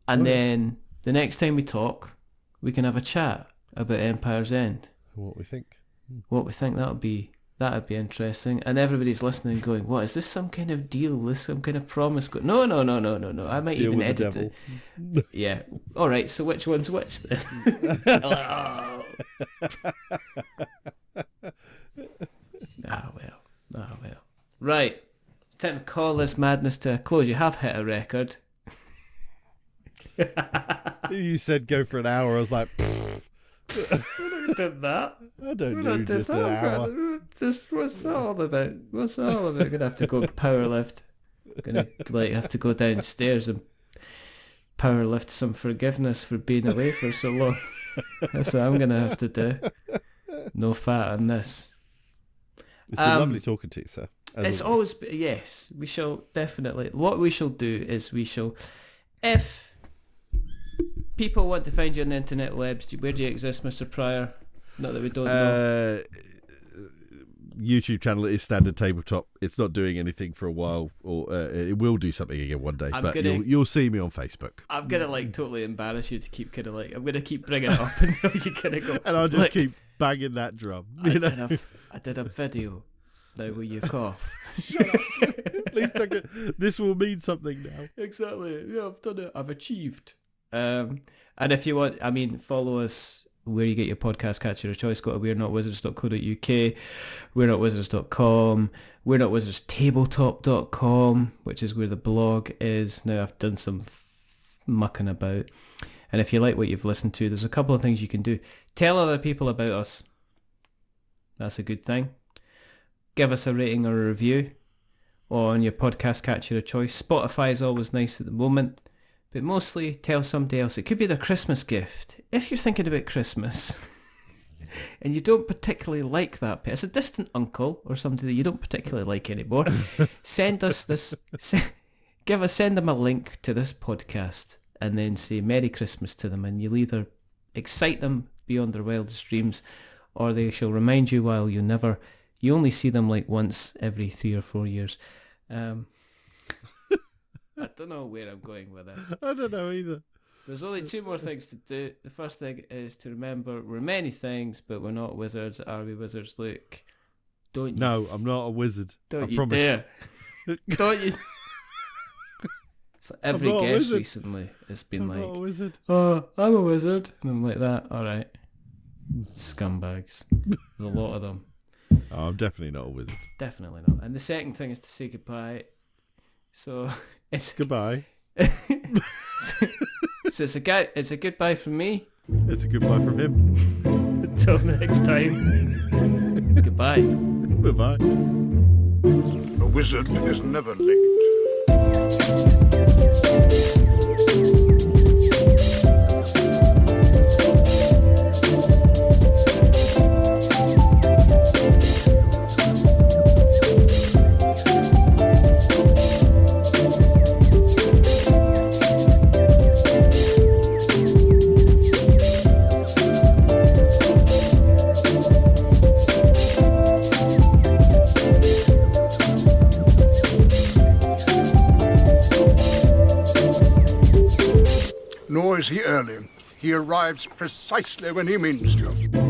and then the next time we talk, we can have a chat about Empire's End. What we think? That'd be interesting. And everybody's listening going, what, is this some kind of deal? This some kind of promise? No. I might deal even edit it. Yeah. All right, so which one's which then? Hello. well. Right. It's time to call this madness to a close. You have hit a record. You said go for an hour. I was like, did that. I don't know. Just an hour. What's that all about? Gonna have to go powerlift. Gonna have to go downstairs and powerlift some forgiveness for being away for so long. That's what I'm gonna have to do. No fat on this. It's been lovely talking to you, sir. It's always yes. We shall definitely. What we shall do is if people want to find you on the internet webs, where do you exist, Mr. Pryor? Not that we don't know. YouTube channel is Standard Tabletop. It's not doing anything for a while, or it will do something again one day. You'll see me on Facebook. I'm gonna totally embarrass you to keep kind of I'm gonna keep bringing it up and you kind of go. And I'll just keep banging that drum. I did a video. Now will you cough? Please don't get. This will mean something now. Exactly. Yeah, I've done it. I've achieved. And if you want, follow us where you get your podcast catcher of choice. Go to we'renotwizards.co.uk, we'renotwizards.com, we'renotwizardstabletop.com, which is where the blog is. Now I've done some mucking about. And if you like what you've listened to, there's a couple of things you can do. Tell other people about us. That's a good thing. Give us a rating or a review on your podcast catcher of choice. Spotify is always nice at the moment. But mostly tell somebody else. It could be their Christmas gift. If you're thinking about Christmas and you don't particularly like that, it's a distant uncle or somebody that you don't particularly like anymore, send us this, send them a link to this podcast and then say Merry Christmas to them, and you'll either excite them beyond their wildest dreams or they shall remind you while you only see them once every 3 or 4 years. I don't know where I'm going with this. I don't know either. There's only 2 more things to do. The first thing is to remember we're many things, but we're not wizards. Are we wizards, Luke? Don't you? No, I'm not a wizard. Don't I you promise. dare. Don't you? So every guest recently has been I'm not a wizard. Oh, I'm a wizard. And I'm like that. All right. Scumbags. There's a lot of them. Oh, I'm definitely not a wizard. Definitely not. And the second thing is to say goodbye. So it's goodbye. So it's a goodbye from me. It's a goodbye from him. Until next time. Goodbye. Goodbye. A wizard is never late. Nor is he early. He arrives precisely when he means to.